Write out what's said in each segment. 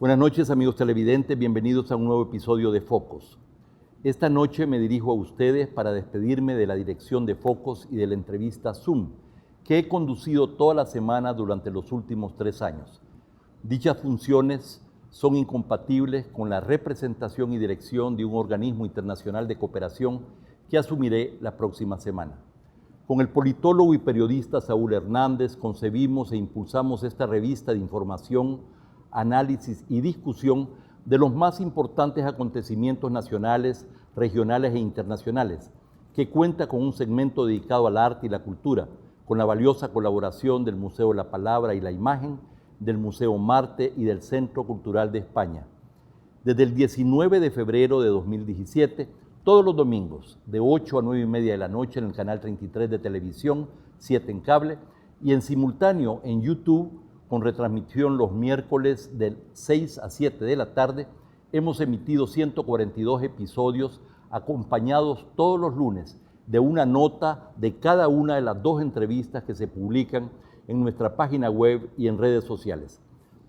Buenas noches, amigos televidentes, bienvenidos a un nuevo episodio de Focos. Esta noche me dirijo a ustedes para despedirme de la dirección de Focos y de la entrevista Zoom, que he conducido toda la semana durante los últimos 3 años. Dichas funciones son incompatibles con la representación y dirección de un organismo internacional de cooperación que asumiré la próxima semana. Con el politólogo y periodista Saúl Hernández concebimos e impulsamos esta revista de información, análisis y discusión de los más importantes acontecimientos nacionales, regionales e internacionales, que cuenta con un segmento dedicado al arte y la cultura, con la valiosa colaboración del Museo de la Palabra y la Imagen, del Museo Marte y del Centro Cultural de España. Desde el 19 de febrero de 2017, todos los domingos, de 8 a 9 y media de la noche en el canal 33 de televisión, 7 en cable, y en simultáneo en YouTube, con retransmisión los miércoles de 6 a 7 de la tarde, hemos emitido 142 episodios acompañados todos los lunes de una nota de cada una de las 2 entrevistas que se publican en nuestra página web y en redes sociales.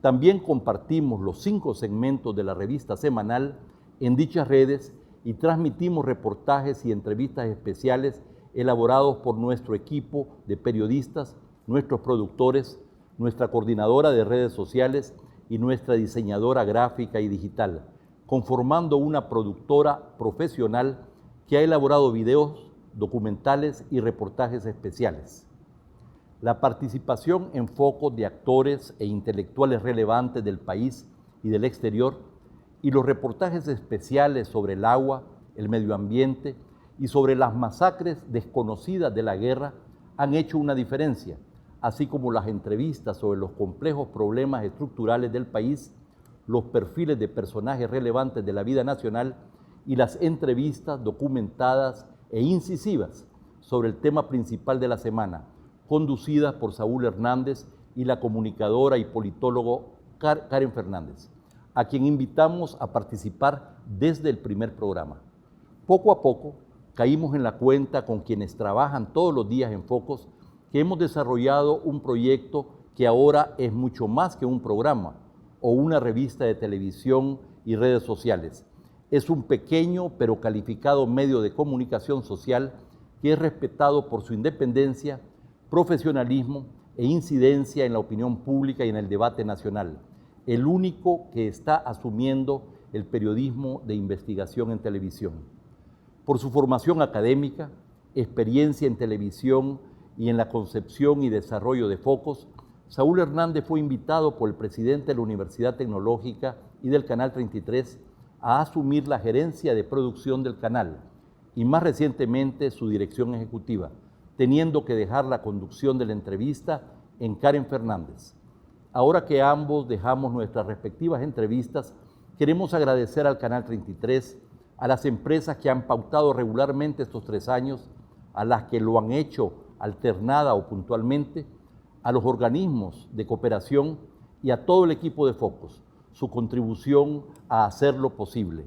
También compartimos los 5 segmentos de la revista semanal en dichas redes y transmitimos reportajes y entrevistas especiales elaborados por nuestro equipo de periodistas, nuestros productores, nuestra coordinadora de redes sociales y nuestra diseñadora gráfica y digital, conformando una productora profesional que ha elaborado videos, documentales y reportajes especiales. La participación en focos de actores e intelectuales relevantes del país y del exterior y los reportajes especiales sobre el agua, el medio ambiente y sobre las masacres desconocidas de la guerra han hecho una diferencia, así como las entrevistas sobre los complejos problemas estructurales del país, los perfiles de personajes relevantes de la vida nacional y las entrevistas documentadas e incisivas sobre el tema principal de la semana, conducidas por Saúl Hernández y la comunicadora y politólogo Karen Fernández, a quien invitamos a participar desde el primer programa. Poco a poco caímos en la cuenta con quienes trabajan todos los días en Focos que hemos desarrollado un proyecto que ahora es mucho más que un programa o una revista de televisión y redes sociales. Es un pequeño pero calificado medio de comunicación social que es respetado por su independencia, profesionalismo e incidencia en la opinión pública y en el debate nacional, el único que está asumiendo el periodismo de investigación en televisión. Por su formación académica, experiencia en televisión y en la concepción y desarrollo de Focos, Saúl Hernández fue invitado por el presidente de la Universidad Tecnológica y del Canal 33 a asumir la gerencia de producción del canal y más recientemente su dirección ejecutiva, teniendo que dejar la conducción de la entrevista en Karen Fernández. Ahora que ambos dejamos nuestras respectivas entrevistas, queremos agradecer al Canal 33, a las empresas que han pautado regularmente estos 3 años, a las que lo han hecho alternada o puntualmente, a los organismos de cooperación y a todo el equipo de Focos, su contribución a hacerlo posible.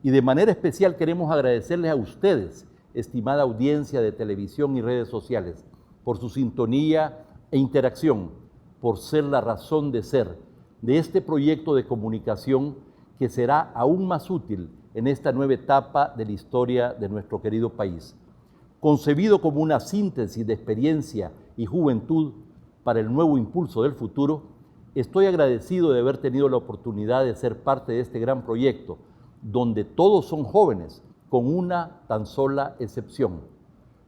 Y de manera especial queremos agradecerles a ustedes, estimada audiencia de televisión y redes sociales, por su sintonía e interacción, por ser la razón de ser de este proyecto de comunicación que será aún más útil en esta nueva etapa de la historia de nuestro querido país. Concebido como una síntesis de experiencia y juventud para el nuevo impulso del futuro, estoy agradecido de haber tenido la oportunidad de ser parte de este gran proyecto, donde todos son jóvenes, con una tan sola excepción.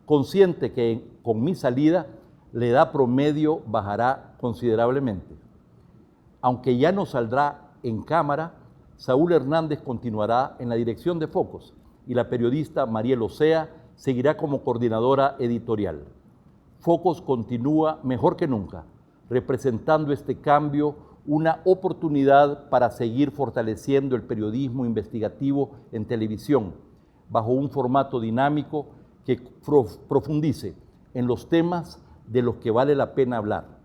Consciente que con mi salida, la edad promedio bajará considerablemente. Aunque ya no saldrá en cámara, Saúl Hernández continuará en la dirección de Focos y la periodista Mariel Ocea seguirá como coordinadora editorial. Focos continúa mejor que nunca, representando este cambio una oportunidad para seguir fortaleciendo el periodismo investigativo en televisión, bajo un formato dinámico que profundice en los temas de los que vale la pena hablar.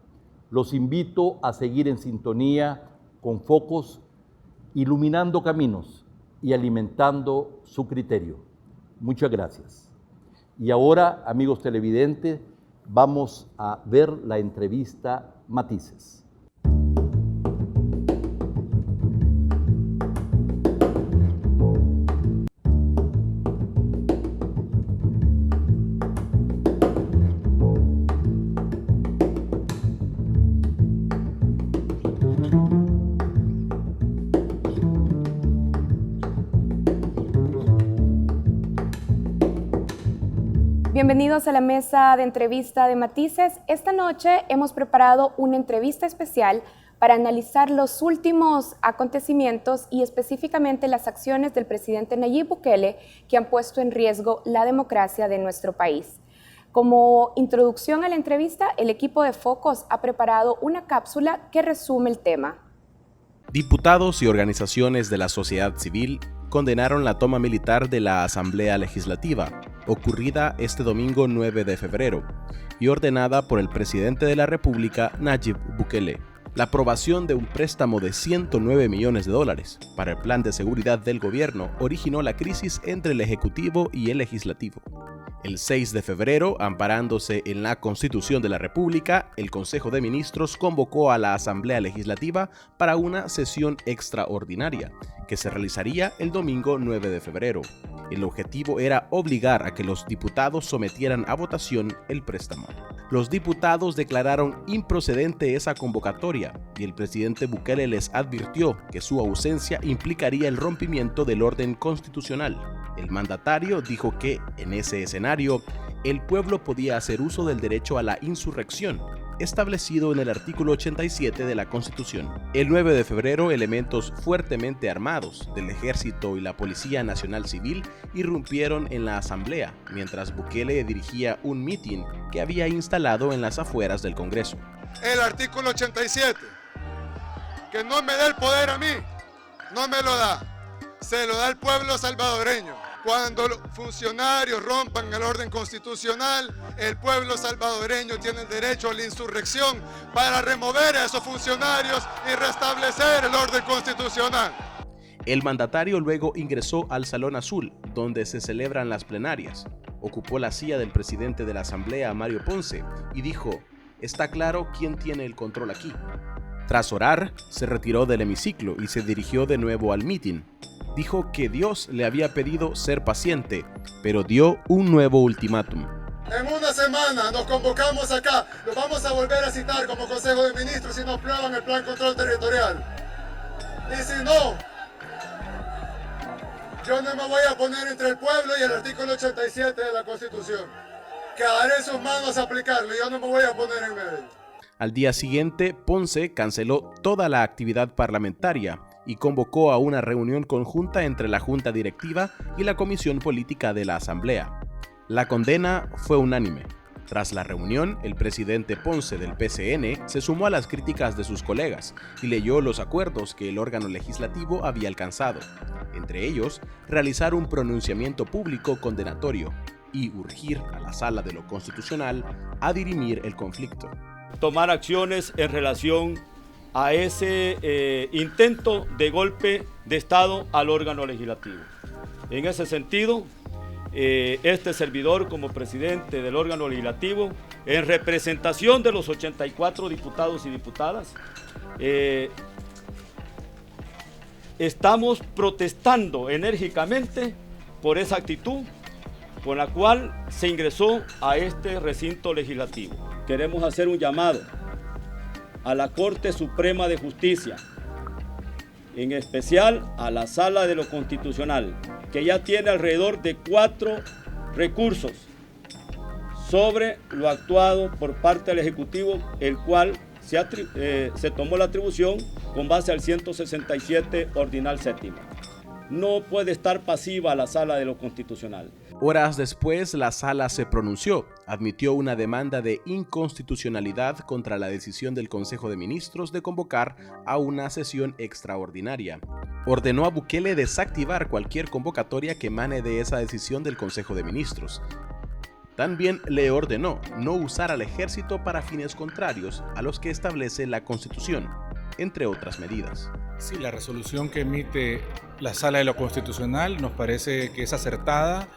Los invito a seguir en sintonía con Focos, iluminando caminos y alimentando su criterio. Muchas gracias. Y ahora, amigos televidentes, vamos a ver la entrevista Matices. Bienvenidos a la mesa de entrevista de Matices. Esta noche hemos preparado una entrevista especial para analizar los últimos acontecimientos y específicamente las acciones del presidente Nayib Bukele que han puesto en riesgo la democracia de nuestro país. Como introducción a la entrevista, el equipo de Focos ha preparado una cápsula que resume el tema. Diputados y organizaciones de la sociedad civil condenaron la toma militar de la Asamblea Legislativa, ocurrida este domingo 9 de febrero, y ordenada por el presidente de la República, Nayib Bukele. La aprobación de un préstamo de 109 millones de dólares para el plan de seguridad del gobierno originó la crisis entre el Ejecutivo y el Legislativo. El 6 de febrero, amparándose en la Constitución de la República, el Consejo de Ministros convocó a la Asamblea Legislativa para una sesión extraordinaria, que se realizaría el domingo 9 de febrero. El objetivo era obligar a que los diputados sometieran a votación el préstamo. Los diputados declararon improcedente esa convocatoria y el presidente Bukele les advirtió que su ausencia implicaría el rompimiento del orden constitucional. El mandatario dijo que, en ese escenario, el pueblo podía hacer uso del derecho a la insurrección, establecido en el artículo 87 de la Constitución. El 9 de febrero, elementos fuertemente armados del Ejército y la Policía Nacional Civil irrumpieron en la Asamblea, mientras Bukele dirigía un mitin que había instalado en las afueras del Congreso. El artículo 87, que no me da el poder a mí, no me lo da, se lo da el pueblo salvadoreño. Cuando los funcionarios rompan el orden constitucional, el pueblo salvadoreño tiene el derecho a la insurrección para remover a esos funcionarios y restablecer el orden constitucional. El mandatario luego ingresó al Salón Azul, donde se celebran las plenarias. Ocupó la silla del presidente de la Asamblea, Mario Ponce, y dijo: "Está claro quién tiene el control aquí". Tras orar, se retiró del hemiciclo y se dirigió de nuevo al mitin. Dijo que Dios le había pedido ser paciente, pero dio un nuevo ultimátum. En una semana nos convocamos acá, nos vamos a volver a citar como Consejo de Ministros si no aprueban el Plan Control Territorial. Y si no, yo no me voy a poner entre el pueblo y el artículo 87 de la Constitución. Quedaré en sus manos a aplicarlo, yo no me voy a poner en medio. Al día siguiente, Ponce canceló toda la actividad parlamentaria y convocó a una reunión conjunta entre la Junta Directiva y la Comisión Política de la Asamblea. La condena fue unánime. Tras la reunión, el presidente Ponce del PCN se sumó a las críticas de sus colegas y leyó los acuerdos que el órgano legislativo había alcanzado, entre ellos, realizar un pronunciamiento público condenatorio y urgir a la Sala de lo Constitucional a dirimir el conflicto. Tomar acciones en relación a ese intento de golpe de Estado al órgano legislativo. En ese sentido, este servidor como presidente del órgano legislativo, en representación de los 84 diputados y diputadas, estamos protestando enérgicamente por esa actitud con la cual se ingresó a este recinto legislativo. Queremos hacer un llamado a la Corte Suprema de Justicia, en especial a la Sala de lo Constitucional, que ya tiene alrededor de 4 recursos sobre lo actuado por parte del Ejecutivo, el cual se tomó la atribución con base al 167 ordinal séptimo. No puede estar pasiva la Sala de lo Constitucional. Horas después, la Sala se pronunció, admitió una demanda de inconstitucionalidad contra la decisión del Consejo de Ministros de convocar a una sesión extraordinaria. Ordenó a Bukele desactivar cualquier convocatoria que emane de esa decisión del Consejo de Ministros. También le ordenó no usar al ejército para fines contrarios a los que establece la Constitución, entre otras medidas. Sí, la resolución que emite la Sala de lo Constitucional nos parece que es acertada.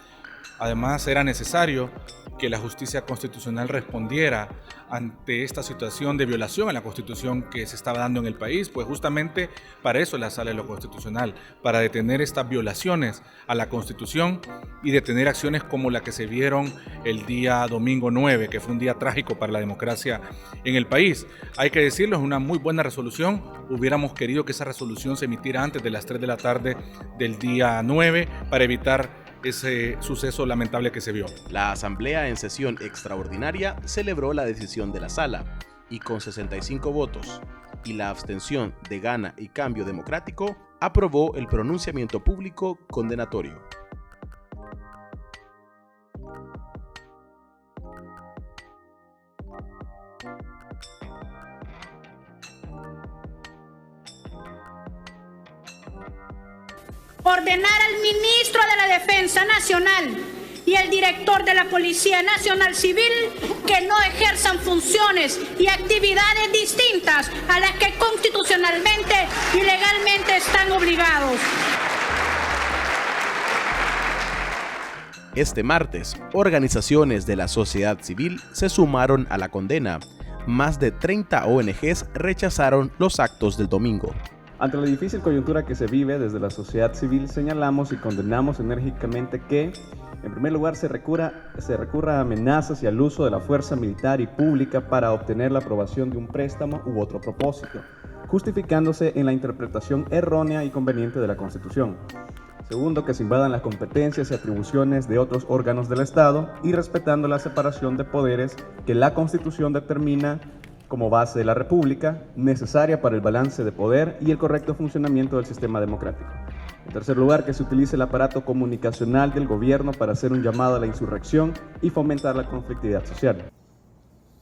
Además, era necesario que la justicia constitucional respondiera ante esta situación de violación a la Constitución que se estaba dando en el país, pues justamente para eso es la Sala de lo Constitucional, para detener estas violaciones a la Constitución y detener acciones como la que se vieron el día domingo 9, que fue un día trágico para la democracia en el país. Hay que decirlo, es una muy buena resolución. Hubiéramos querido que esa resolución se emitiera antes de las 3 de la tarde del día 9 para evitar ese suceso lamentable que se vio. La Asamblea en sesión extraordinaria celebró la decisión de la Sala y con 65 votos y la abstención de Gana y Cambio Democrático aprobó el pronunciamiento público condenatorio. Ordenar al ministro de la Defensa Nacional y el director de la Policía Nacional Civil que no ejerzan funciones y actividades distintas a las que constitucionalmente y legalmente están obligados. Este martes, organizaciones de la sociedad civil se sumaron a la condena. Más de 30 ONGs rechazaron los actos del domingo. Ante la difícil coyuntura que se vive, desde la sociedad civil señalamos y condenamos enérgicamente que, en primer lugar, se recurra a amenazas y al uso de la fuerza militar y pública para obtener la aprobación de un préstamo u otro propósito, justificándose en la interpretación errónea y conveniente de la Constitución. Segundo, que se invadan las competencias y atribuciones de otros órganos del Estado y respetando la separación de poderes que la Constitución determina como base de la República, necesaria para el balance de poder y el correcto funcionamiento del sistema democrático. En tercer lugar, que se utilice el aparato comunicacional del gobierno para hacer un llamado a la insurrección y fomentar la conflictividad social.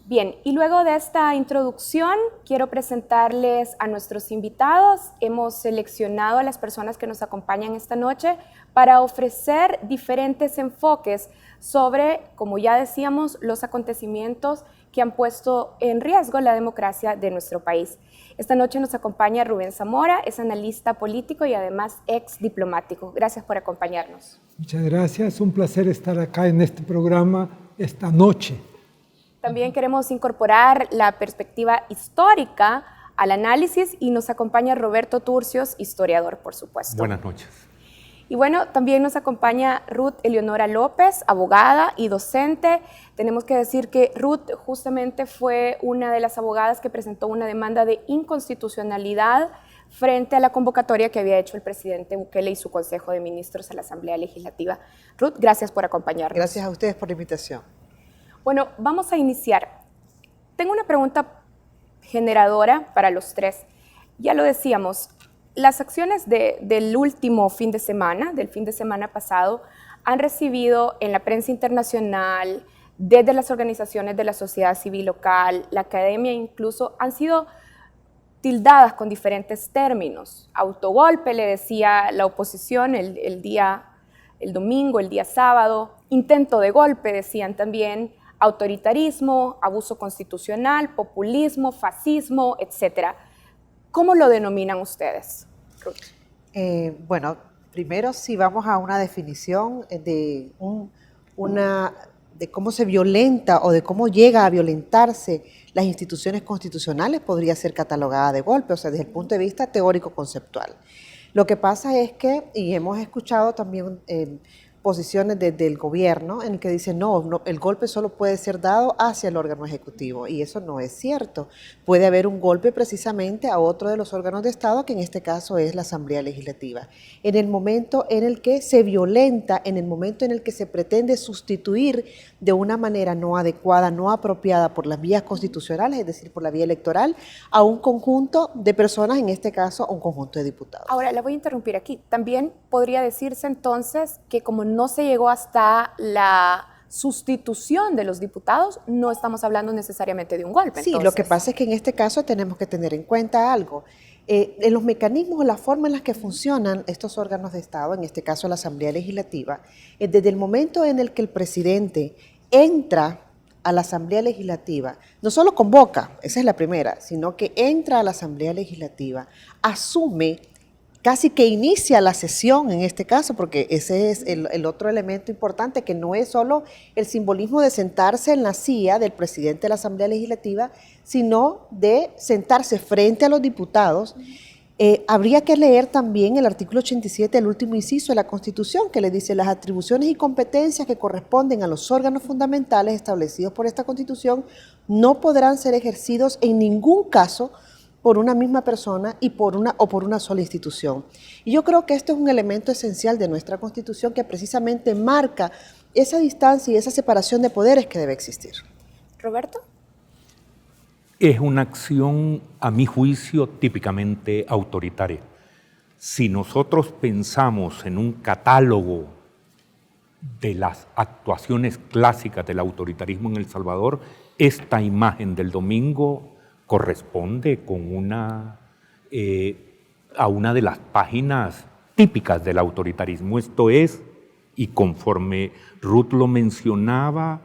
Bien, y luego de esta introducción, quiero presentarles a nuestros invitados. Hemos seleccionado a las personas que nos acompañan esta noche para ofrecer diferentes enfoques sobre, como ya decíamos, los acontecimientos que han puesto en riesgo la democracia de nuestro país. Esta noche nos acompaña Rubén Zamora, es analista político y además ex diplomático. Gracias por acompañarnos. Muchas gracias, un placer estar acá en este programa esta noche. También queremos incorporar la perspectiva histórica al análisis y nos acompaña Roberto Turcios, historiador, por supuesto. Buenas noches. Y bueno, también nos acompaña Ruth Eleonora López, abogada y docente. Tenemos que decir que Ruth justamente fue una de las abogadas que presentó una demanda de inconstitucionalidad frente a la convocatoria que había hecho el presidente Bukele y su Consejo de Ministros a la Asamblea Legislativa. Ruth, gracias por acompañarnos. Gracias a ustedes por la invitación. Bueno, vamos a iniciar. Tengo una pregunta generadora para los tres. Ya lo decíamos, las acciones del último fin de semana, del fin de semana pasado, han recibido en la prensa internacional, desde las organizaciones de la sociedad civil local, la academia incluso, han sido tildadas con diferentes términos. Autogolpe, le decía la oposición el domingo, el día sábado. Intento de golpe, decían también. Autoritarismo, abuso constitucional, populismo, fascismo, etc. ¿Cómo lo denominan ustedes, Ruth? Bueno, primero si vamos a una definición de cómo se violenta o de cómo llega a violentarse las instituciones constitucionales, podría ser catalogada de golpe, o sea, desde el punto de vista teórico-conceptual. Lo que pasa es que, y hemos escuchado también posiciones del gobierno en el que dicen no, el golpe solo puede ser dado hacia el órgano ejecutivo, y eso no es cierto. Puede haber un golpe precisamente a otro de los órganos de Estado, que en este caso es la Asamblea Legislativa. En el momento en el que se violenta, en el momento en el que se pretende sustituir de una manera no adecuada, no apropiada por las vías constitucionales, es decir, por la vía electoral, a un conjunto de personas, en este caso a un conjunto de diputados. Ahora, la voy a interrumpir aquí. También podría decirse entonces que como no se llegó hasta la sustitución de los diputados, no estamos hablando necesariamente de un golpe. Sí, lo que pasa es que en este caso tenemos que tener en cuenta algo. En los mecanismos o la forma en la que funcionan estos órganos de Estado, en este caso la Asamblea Legislativa, desde el momento en el que el presidente entra a la Asamblea Legislativa, no solo convoca, esa es la primera, sino que entra a la Asamblea Legislativa, asume, casi que inicia la sesión en este caso, porque ese es el otro elemento importante, que no es solo el simbolismo de sentarse en la silla del presidente de la Asamblea Legislativa, sino de sentarse frente a los diputados. Habría que leer también el artículo 87, el último inciso de la Constitución, que le dice: las atribuciones y competencias que corresponden a los órganos fundamentales establecidos por esta Constitución no podrán ser ejercidos en ningún caso por una misma persona y por una sola institución. Y yo creo que esto es un elemento esencial de nuestra Constitución que precisamente marca esa distancia y esa separación de poderes que debe existir. Roberto. Es una acción, a mi juicio, típicamente autoritaria. Si nosotros pensamos en un catálogo de las actuaciones clásicas del autoritarismo en El Salvador, esta imagen del domingo corresponde a una de las páginas típicas del autoritarismo. Esto es, y conforme Ruth lo mencionaba,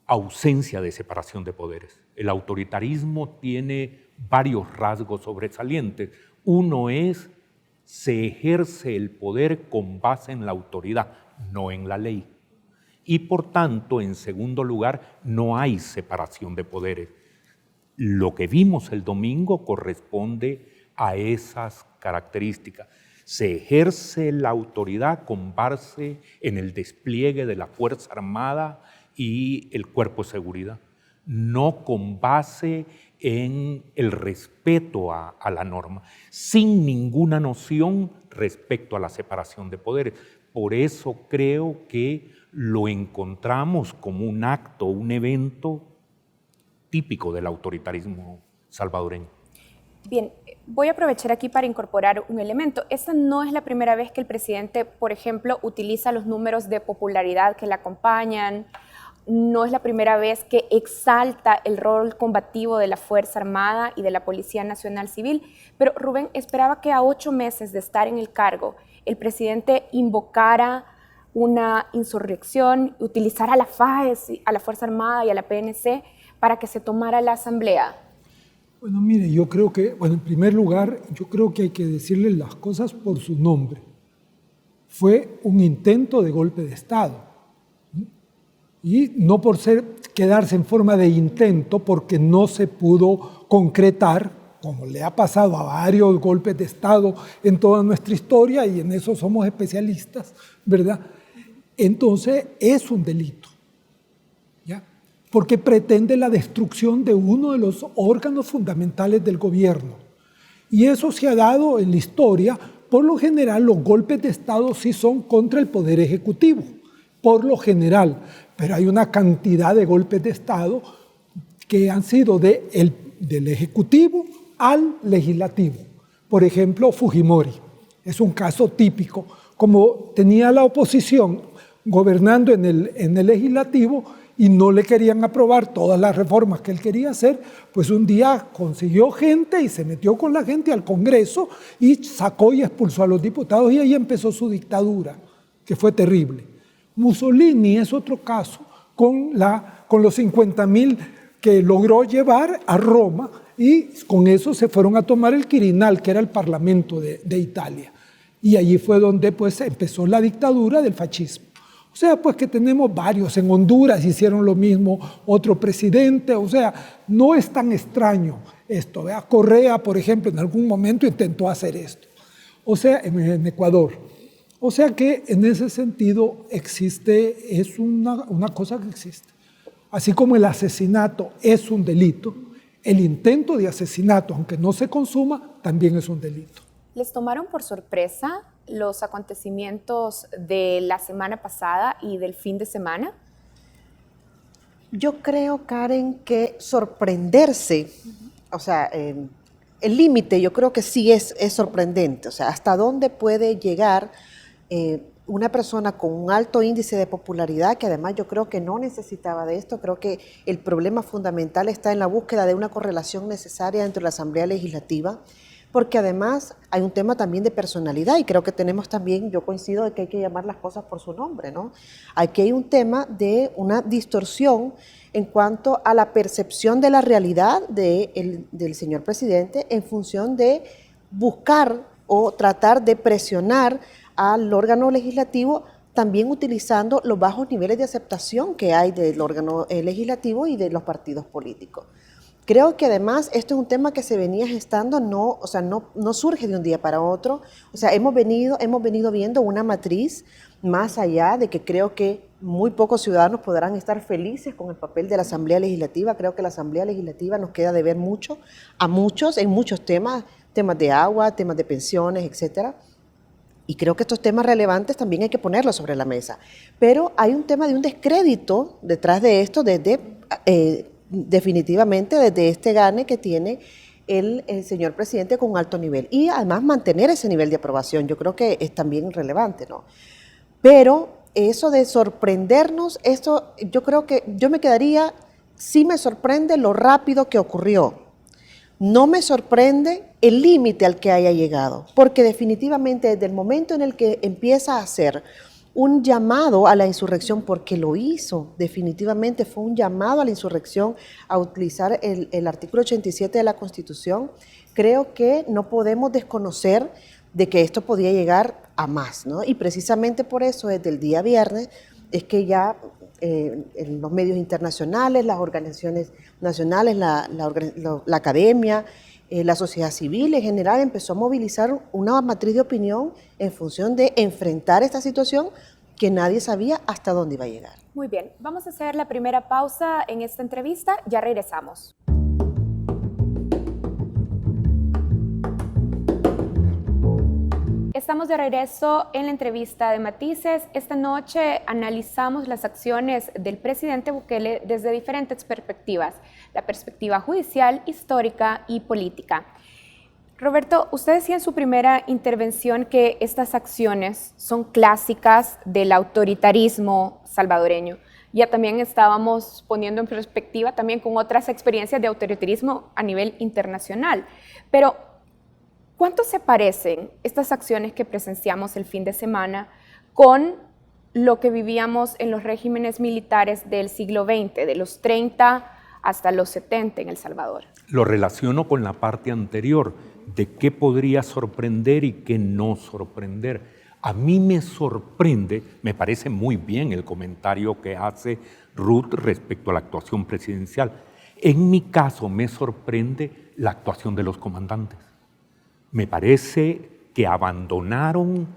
ausencia de separación de poderes. El autoritarismo tiene varios rasgos sobresalientes. Uno es, se ejerce el poder con base en la autoridad, no en la ley. Y por tanto, en segundo lugar, no hay separación de poderes. Lo que vimos el domingo corresponde a esas características. Se ejerce la autoridad con base en el despliegue de la Fuerza Armada y el Cuerpo de Seguridad, no con base en el respeto a la norma, sin ninguna noción respecto a la separación de poderes. Por eso creo que lo encontramos como un acto, un evento típico del autoritarismo salvadoreño. Bien, voy a aprovechar aquí para incorporar un elemento. Esta no es la primera vez que el presidente, por ejemplo, utiliza los números de popularidad que le acompañan. No es la primera vez que exalta el rol combativo de la Fuerza Armada y de la Policía Nacional Civil. Pero Rubén, esperaba que a 8 meses de estar en el cargo, el presidente invocara una insurrección, utilizara a la FAES, a la Fuerza Armada y a la PNC para que se tomara la asamblea. Bueno, mire, yo creo que, en primer lugar, yo creo que hay que decirle las cosas por su nombre. Fue un intento de golpe de Estado. Y no por quedarse en forma de intento, porque no se pudo concretar, como le ha pasado a varios golpes de Estado en toda nuestra historia, y en eso somos especialistas, ¿verdad? Entonces es un delito, ¿ya? Porque pretende la destrucción de uno de los órganos fundamentales del gobierno. Y eso se ha dado en la historia. Por lo general, los golpes de Estado sí son contra el Poder Ejecutivo, por lo general. Pero hay una cantidad de golpes de Estado que han sido del Ejecutivo al Legislativo. Por ejemplo, Fujimori es un caso típico. Como tenía la oposición gobernando en el Legislativo y no le querían aprobar todas las reformas que él quería hacer, pues un día consiguió gente y se metió con la gente al Congreso y sacó y expulsó a los diputados, y ahí empezó su dictadura, que fue terrible. Mussolini es otro caso, con los 50.000 que logró llevar a Roma, y con eso se fueron a tomar el Quirinal, que era el parlamento de Italia. Y allí fue donde pues empezó la dictadura del fascismo. O sea, pues que tenemos varios. En Honduras hicieron lo mismo, otro presidente. O sea, no es tan extraño esto. ¿Vea? Correa, por ejemplo, en algún momento intentó hacer esto. O sea, en Ecuador. O sea que en ese sentido es una cosa que existe. Así como el asesinato es un delito, el intento de asesinato, aunque no se consuma, también es un delito. ¿Les tomaron por sorpresa los acontecimientos de la semana pasada y del fin de semana? Yo creo, Karen, que sorprenderse, o sea, el límite yo creo que sí es sorprendente. O sea, hasta dónde puede llegar una persona con un alto índice de popularidad, que además yo creo que no necesitaba de esto. Creo que el problema fundamental está en la búsqueda de una correlación necesaria entre la Asamblea Legislativa, porque además hay un tema también de personalidad, y creo que tenemos también, yo coincido de que hay que llamar las cosas por su nombre, ¿no? Aquí hay un tema de una distorsión en cuanto a la percepción de la realidad del señor presidente en función de buscar o tratar de presionar al órgano legislativo, también utilizando los bajos niveles de aceptación que hay del órgano legislativo y de los partidos políticos. Creo que además esto es un tema que se venía gestando, no surge de un día para otro. O sea, hemos venido viendo una matriz más allá de que creo que muy pocos ciudadanos podrán estar felices con el papel de la Asamblea Legislativa. Creo que la Asamblea Legislativa nos queda de ver mucho a muchos en muchos temas de agua, temas de pensiones, etcétera. Y creo que estos temas relevantes también hay que ponerlos sobre la mesa. Pero hay un tema de un descrédito detrás de esto, definitivamente desde este gane que tiene el señor presidente con un alto nivel. Y además mantener ese nivel de aprobación, yo creo que es también relevante, ¿no? Pero eso de sorprendernos, esto yo creo que yo me quedaría, sí me sorprende lo rápido que ocurrió. No me sorprende el límite al que haya llegado, porque definitivamente desde el momento en el que empieza a hacer un llamado a la insurrección, porque lo hizo, definitivamente fue un llamado a la insurrección, a utilizar el artículo 87 de la Constitución, creo que no podemos desconocer de que esto podía llegar a más, ¿no? Y precisamente por eso, desde el día viernes, es que ya en los medios internacionales, las organizaciones nacionales, la academia, la sociedad civil en general empezó a movilizar una matriz de opinión en función de enfrentar esta situación que nadie sabía hasta dónde iba a llegar. Muy bien, vamos a hacer la primera pausa en esta entrevista, ya regresamos. Estamos de regreso en la entrevista de Matices. Esta noche analizamos las acciones del presidente Bukele desde diferentes perspectivas, la perspectiva judicial, histórica y política. Roberto, usted decía en su primera intervención que estas acciones son clásicas del autoritarismo salvadoreño. Ya también estábamos poniendo en perspectiva también con otras experiencias de autoritarismo a nivel internacional. Pero ¿cuánto se parecen estas acciones que presenciamos el fin de semana con lo que vivíamos en los regímenes militares del siglo XX, de los 30 hasta los 70 en El Salvador? Lo relaciono con la parte anterior, de qué podría sorprender y qué no sorprender. A mí me sorprende, me parece muy bien el comentario que hace Ruth respecto a la actuación presidencial. En mi caso me sorprende la actuación de los comandantes. Me parece que abandonaron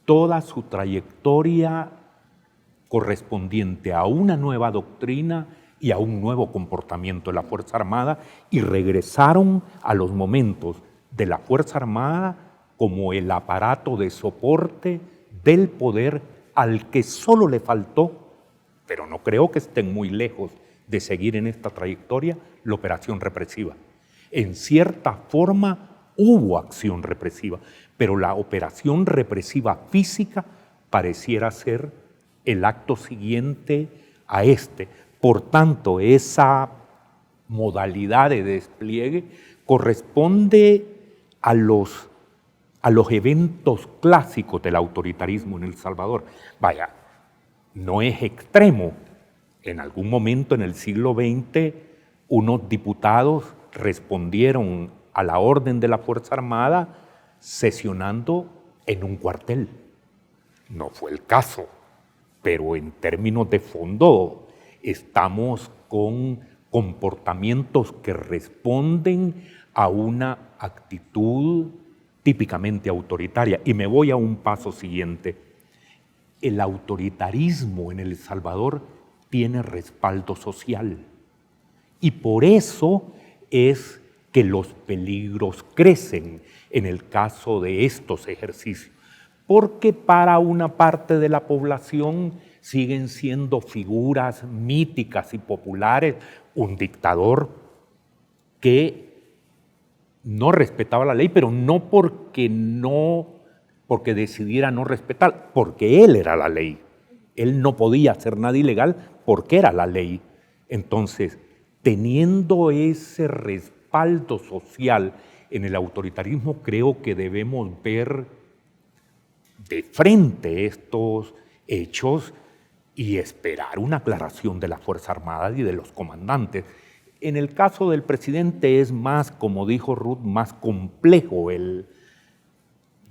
toda su trayectoria correspondiente a una nueva doctrina y a un nuevo comportamiento de la Fuerza Armada y regresaron a los momentos de la Fuerza Armada como el aparato de soporte del poder al que solo le faltó, pero no creo que estén muy lejos de seguir en esta trayectoria, la operación represiva. En cierta forma, hubo acción represiva, pero la operación represiva física pareciera ser el acto siguiente a este. Por tanto, esa modalidad de despliegue corresponde a los eventos clásicos del autoritarismo en El Salvador. Vaya, no es extremo. En algún momento en el siglo XX, unos diputados respondieron a la orden de la Fuerza Armada sesionando en un cuartel. No fue el caso, pero en términos de fondo estamos con comportamientos que responden a una actitud típicamente autoritaria. Y me voy a un paso siguiente. El autoritarismo en El Salvador tiene respaldo social y por eso es que los peligros crecen en el caso de estos ejercicios, porque para una parte de la población siguen siendo figuras míticas y populares, un dictador que no respetaba la ley, pero no porque decidiera no respetar, porque él era la ley. Él no podía hacer nada ilegal porque era la ley. Entonces, teniendo ese respaldo social en el autoritarismo, creo que debemos ver de frente estos hechos y esperar una aclaración de la Fuerza Armada y de los comandantes. En el caso del presidente es más, como dijo Ruth, más complejo.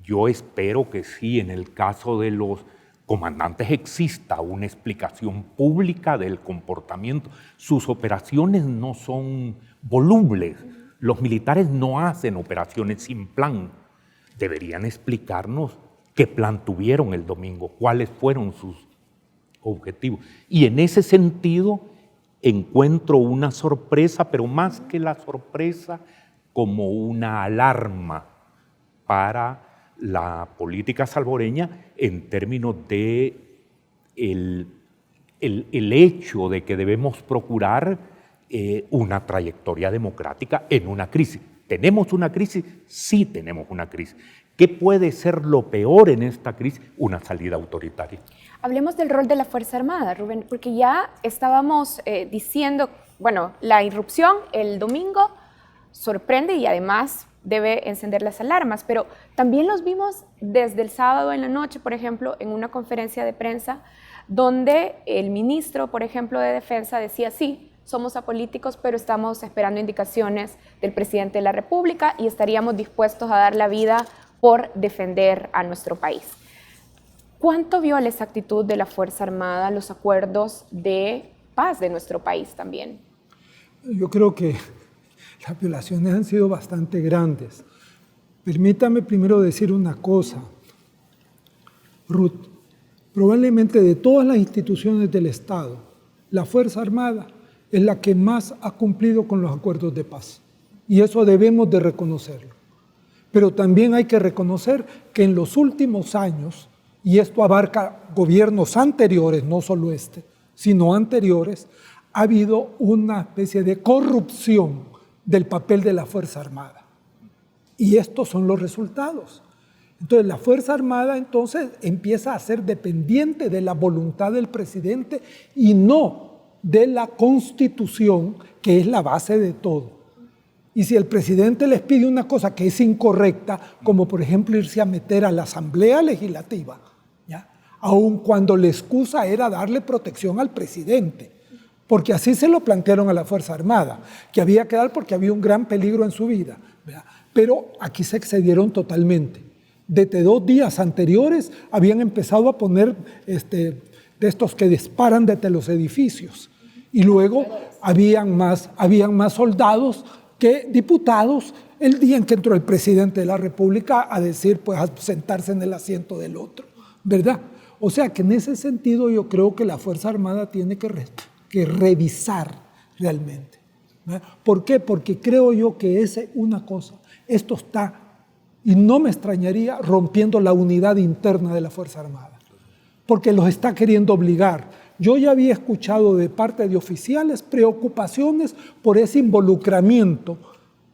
Yo espero que sí, en el caso de los comandantes exista una explicación pública del comportamiento. Sus operaciones no son volubles. Los militares no hacen operaciones sin plan. Deberían explicarnos qué plan tuvieron el domingo, cuáles fueron sus objetivos. Y en ese sentido encuentro una sorpresa, pero más que la sorpresa, como una alarma para la política salvadoreña en términos de el hecho de que debemos procurar una trayectoria democrática en una crisis. ¿Tenemos una crisis? Sí tenemos una crisis. ¿Qué puede ser lo peor en esta crisis? Una salida autoritaria. Hablemos del rol de la Fuerza Armada, Rubén, porque ya estábamos diciendo, bueno, la irrupción el domingo sorprende y además debe encender las alarmas, pero también los vimos desde el sábado en la noche, por ejemplo, en una conferencia de prensa, donde el ministro, por ejemplo, de Defensa decía, sí, somos apolíticos, pero estamos esperando indicaciones del presidente de la República y estaríamos dispuestos a dar la vida por defender a nuestro país. ¿Cuánto viola esa actitud de la Fuerza Armada los acuerdos de paz de nuestro país también? Yo creo que las violaciones han sido bastante grandes. Permítame primero decir una cosa, Ruth. Probablemente de todas las instituciones del Estado, la Fuerza Armada es la que más ha cumplido con los acuerdos de paz. Y eso debemos de reconocerlo. Pero también hay que reconocer que en los últimos años, y esto abarca gobiernos anteriores, no solo este, sino anteriores, ha habido una especie de corrupción del papel de la Fuerza Armada. Y estos son los resultados. Entonces la Fuerza Armada entonces empieza a ser dependiente de la voluntad del presidente y no de la Constitución, que es la base de todo. Y si el presidente les pide una cosa que es incorrecta, como por ejemplo irse a meter a la Asamblea Legislativa, ¿ya? Aun cuando la excusa era darle protección al presidente, porque así se lo plantearon a la Fuerza Armada, que había que dar porque había un gran peligro en su vida, ¿verdad? Pero aquí se excedieron totalmente. Desde 2 días anteriores habían empezado a poner de estos que disparan desde los edificios, y luego habían más soldados que diputados el día en que entró el presidente de la República a decir, pues, a sentarse en el asiento del otro, ¿verdad? O sea que en ese sentido yo creo que la Fuerza Armada tiene que revisar realmente, ¿verdad? ¿Por qué? Porque creo yo que una cosa, esto está, y no me extrañaría, rompiendo la unidad interna de la Fuerza Armada, porque los está queriendo obligar. Yo ya había escuchado de parte de oficiales preocupaciones por ese involucramiento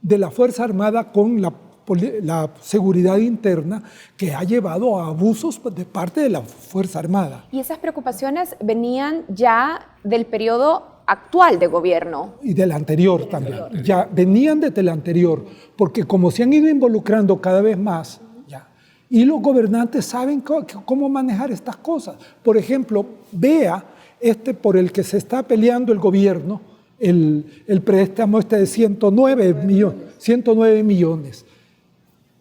de la Fuerza Armada con la seguridad interna, que ha llevado a abusos de parte de la Fuerza Armada. Y esas preocupaciones venían ya del periodo actual de gobierno. Y del anterior también. Ya venían desde el anterior, porque como se han ido involucrando cada vez más, y los gobernantes saben cómo manejar estas cosas. Por ejemplo, vea por el que se está peleando el gobierno, el préstamo de 109 millones.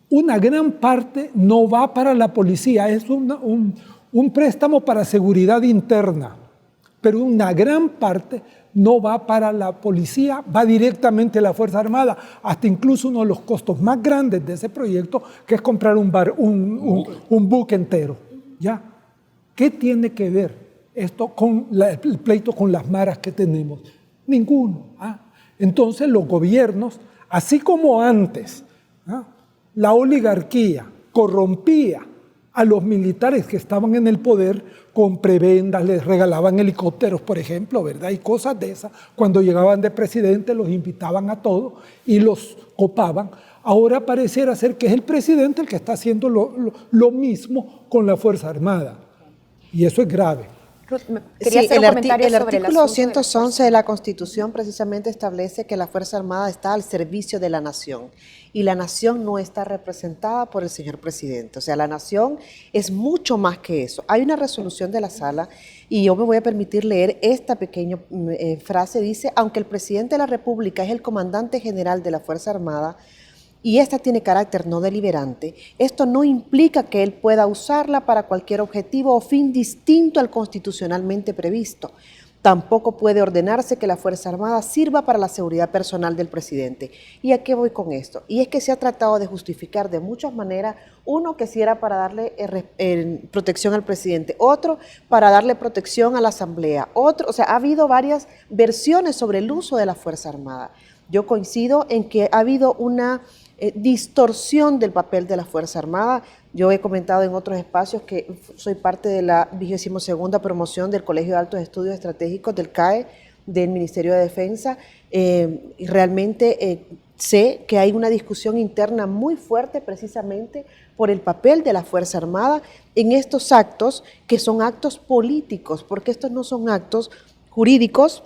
Una gran parte no va para la policía, es un préstamo para seguridad interna, pero una gran parte no va para la policía, va directamente a la Fuerza Armada, hasta incluso uno de los costos más grandes de ese proyecto, que es comprar un buque entero, ¿ya? ¿Qué tiene que ver esto con el pleito con las maras que tenemos? Ninguno. Entonces los gobiernos, así como antes, la oligarquía corrompía a los militares que estaban en el poder con prebendas, les regalaban helicópteros, por ejemplo, ¿verdad? Y cosas de esas. Cuando llegaban de presidente los invitaban a todo y los copaban. Ahora pareciera ser que es el presidente el que está haciendo lo mismo con la Fuerza Armada. Y eso es grave. Sí, el artículo 211 de la Constitución precisamente establece que la Fuerza Armada está al servicio de la nación y la nación no está representada por el señor presidente. O sea, la nación es mucho más que eso. Hay una resolución de la sala y yo me voy a permitir leer esta pequeña frase. Dice, aunque el presidente de la República es el comandante general de la Fuerza Armada, y esta tiene carácter no deliberante, esto no implica que él pueda usarla para cualquier objetivo o fin distinto al constitucionalmente previsto. Tampoco puede ordenarse que la Fuerza Armada sirva para la seguridad personal del presidente. ¿Y a qué voy con esto? Y es que se ha tratado de justificar de muchas maneras, uno que si era para darle protección al presidente, otro para darle protección a la Asamblea, otro, o sea, ha habido varias versiones sobre el uso de la Fuerza Armada. Yo coincido en que ha habido una distorsión del papel de la Fuerza Armada. Yo he comentado en otros espacios que soy parte de la 22ª promoción del Colegio de Altos Estudios Estratégicos del CAE, del Ministerio de Defensa, y realmente sé que hay una discusión interna muy fuerte precisamente por el papel de la Fuerza Armada en estos actos que son actos políticos, porque estos no son actos jurídicos,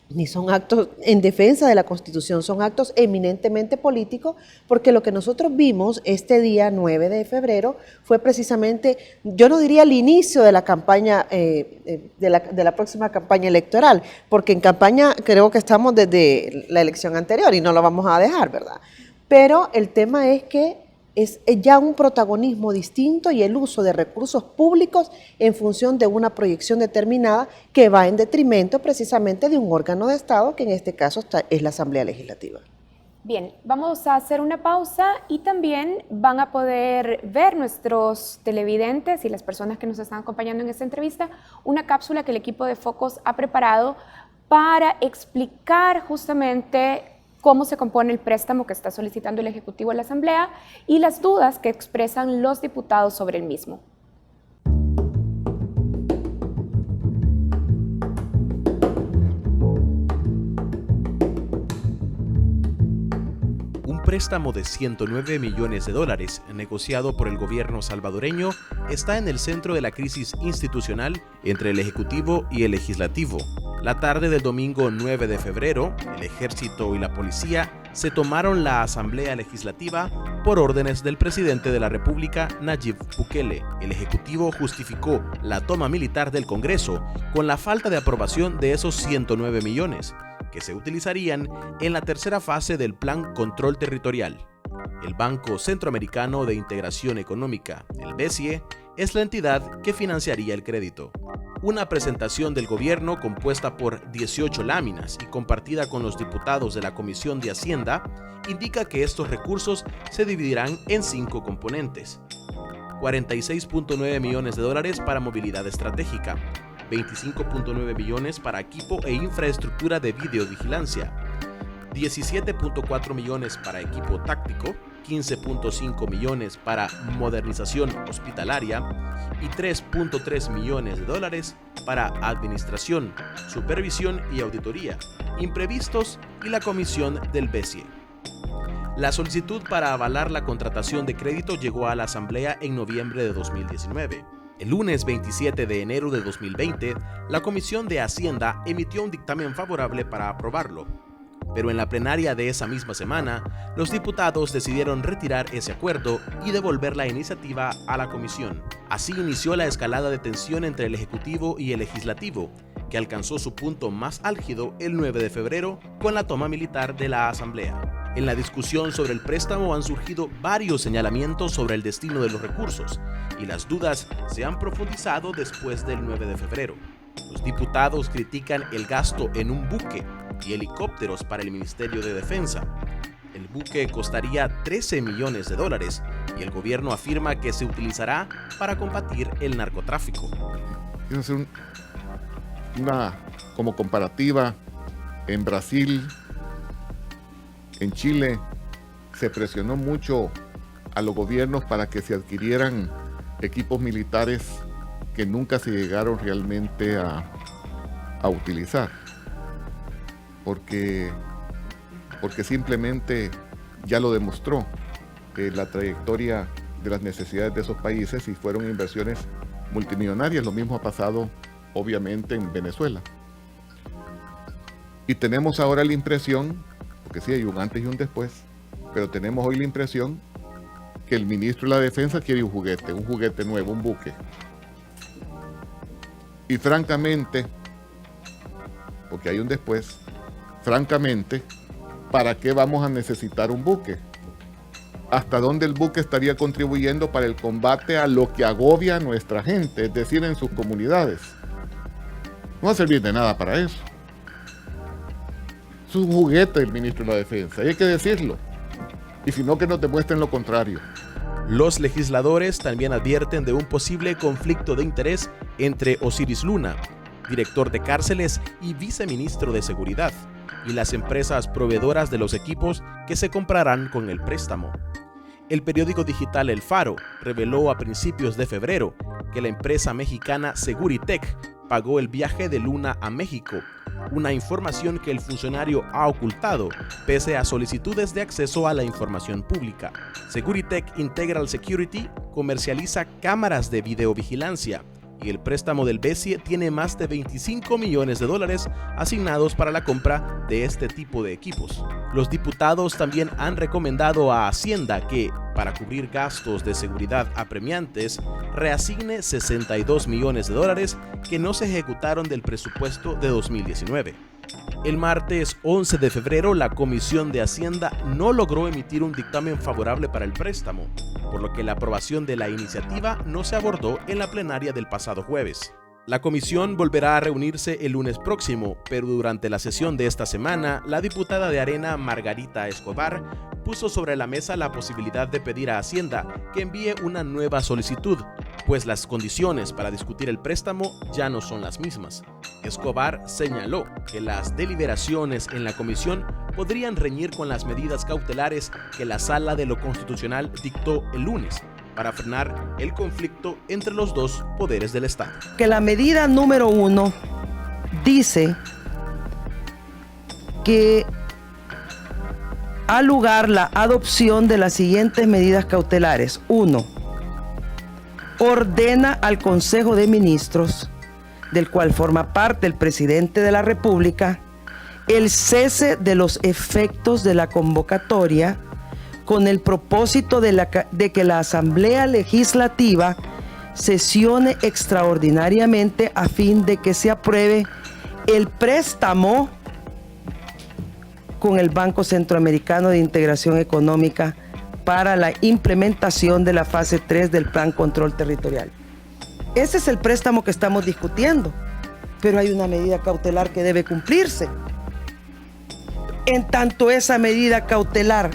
ni son actos en defensa de la Constitución, son actos eminentemente políticos, porque lo que nosotros vimos este día 9 de febrero fue precisamente, yo no diría el inicio de la campaña, de la próxima campaña electoral, porque en campaña creo que estamos desde la elección anterior y no lo vamos a dejar, ¿verdad? Pero el tema es que es ya un protagonismo distinto y el uso de recursos públicos en función de una proyección determinada que va en detrimento precisamente de un órgano de Estado, que en este caso es la Asamblea Legislativa. Bien, vamos a hacer una pausa y también van a poder ver nuestros televidentes y las personas que nos están acompañando en esta entrevista una cápsula que el equipo de Focos ha preparado para explicar justamente cómo se compone el préstamo que está solicitando el Ejecutivo a la Asamblea y las dudas que expresan los diputados sobre el mismo. Un préstamo de $109 millones negociado por el gobierno salvadoreño está en el centro de la crisis institucional entre el Ejecutivo y el Legislativo. La tarde del domingo 9 de febrero, el Ejército y la Policía se tomaron la Asamblea Legislativa por órdenes del presidente de la República, Nayib Bukele. El Ejecutivo justificó la toma militar del Congreso con la falta de aprobación de esos 109 millones, que se utilizarían en la tercera fase del Plan Control Territorial. El Banco Centroamericano de Integración Económica, el BCE, es la entidad que financiaría el crédito. Una presentación del gobierno compuesta por 18 láminas y compartida con los diputados de la Comisión de Hacienda indica que estos recursos se dividirán en 5 componentes. $46.9 millones para movilidad estratégica, 25.9 millones para equipo e infraestructura de videovigilancia, 17.4 millones para equipo táctico, 15.5 millones para modernización hospitalaria y $3.3 millones para administración, supervisión y auditoría, imprevistos y la comisión del BCE. La solicitud para avalar la contratación de crédito llegó a la Asamblea en noviembre de 2019. El lunes 27 de enero de 2020, la Comisión de Hacienda emitió un dictamen favorable para aprobarlo. Pero en la plenaria de esa misma semana, los diputados decidieron retirar ese acuerdo y devolver la iniciativa a la comisión. Así inició la escalada de tensión entre el Ejecutivo y el Legislativo, que alcanzó su punto más álgido el 9 de febrero con la toma militar de la Asamblea. En la discusión sobre el préstamo han surgido varios señalamientos sobre el destino de los recursos, y las dudas se han profundizado después del 9 de febrero. Los diputados critican el gasto en un buque y helicópteros para el Ministerio de Defensa. El buque costaría $13 millones y el gobierno afirma que se utilizará para combatir el narcotráfico. Quiero hacer una como comparativa. En Brasil, en Chile, se presionó mucho a los gobiernos para que se adquirieran equipos militares que nunca se llegaron realmente a utilizar. Porque simplemente ya lo demostró la trayectoria de las necesidades de esos países y fueron inversiones multimillonarias. Lo mismo ha pasado obviamente en Venezuela. Y tenemos ahora la impresión, porque sí hay un antes y un después, pero tenemos hoy la impresión que el ministro de la Defensa quiere un juguete nuevo, un buque. Y francamente, porque hay un después, francamente, ¿para qué vamos a necesitar un buque? ¿Hasta dónde el buque estaría contribuyendo para el combate a lo que agobia a nuestra gente, es decir, en sus comunidades? No va a servir de nada para eso. Es un juguete el ministro de la Defensa, y hay que decirlo. Y si no, que nos demuestren lo contrario. Los legisladores también advierten de un posible conflicto de interés entre Osiris Luna, director de cárceles y viceministro de Seguridad, y las empresas proveedoras de los equipos que se comprarán con el préstamo. El periódico digital El Faro reveló a principios de febrero que la empresa mexicana Seguritech pagó el viaje de Luna a México, una información que el funcionario ha ocultado pese a solicitudes de acceso a la información pública. Seguritech Integral Security comercializa cámaras de videovigilancia y el préstamo del BESIE tiene más de $25 millones asignados para la compra de este tipo de equipos. Los diputados también han recomendado a Hacienda que, para cubrir gastos de seguridad apremiantes, reasigne $62 millones que no se ejecutaron del presupuesto de 2019. El martes 11 de febrero, la Comisión de Hacienda no logró emitir un dictamen favorable para el préstamo, por lo que la aprobación de la iniciativa no se abordó en la plenaria del pasado jueves. La comisión volverá a reunirse el lunes próximo, pero durante la sesión de esta semana, la diputada de Arena, Margarita Escobar, puso sobre la mesa la posibilidad de pedir a Hacienda que envíe una nueva solicitud, pues las condiciones para discutir el préstamo ya no son las mismas. Escobar señaló que las deliberaciones en la comisión podrían reñir con las medidas cautelares que la Sala de lo Constitucional dictó el lunes para frenar el conflicto entre los dos poderes del Estado. Que la medida número 1 dice que ha lugar la adopción de las siguientes medidas cautelares. 1. Ordena al Consejo de Ministros, del cual forma parte el presidente de la República, el cese de los efectos de la convocatoria con el propósito de que la Asamblea Legislativa sesione extraordinariamente a fin de que se apruebe el préstamo con el Banco Centroamericano de Integración Económica para la implementación de la fase 3 del Plan Control Territorial. Ese es el préstamo que estamos discutiendo, pero hay una medida cautelar que debe cumplirse. En tanto esa medida cautelar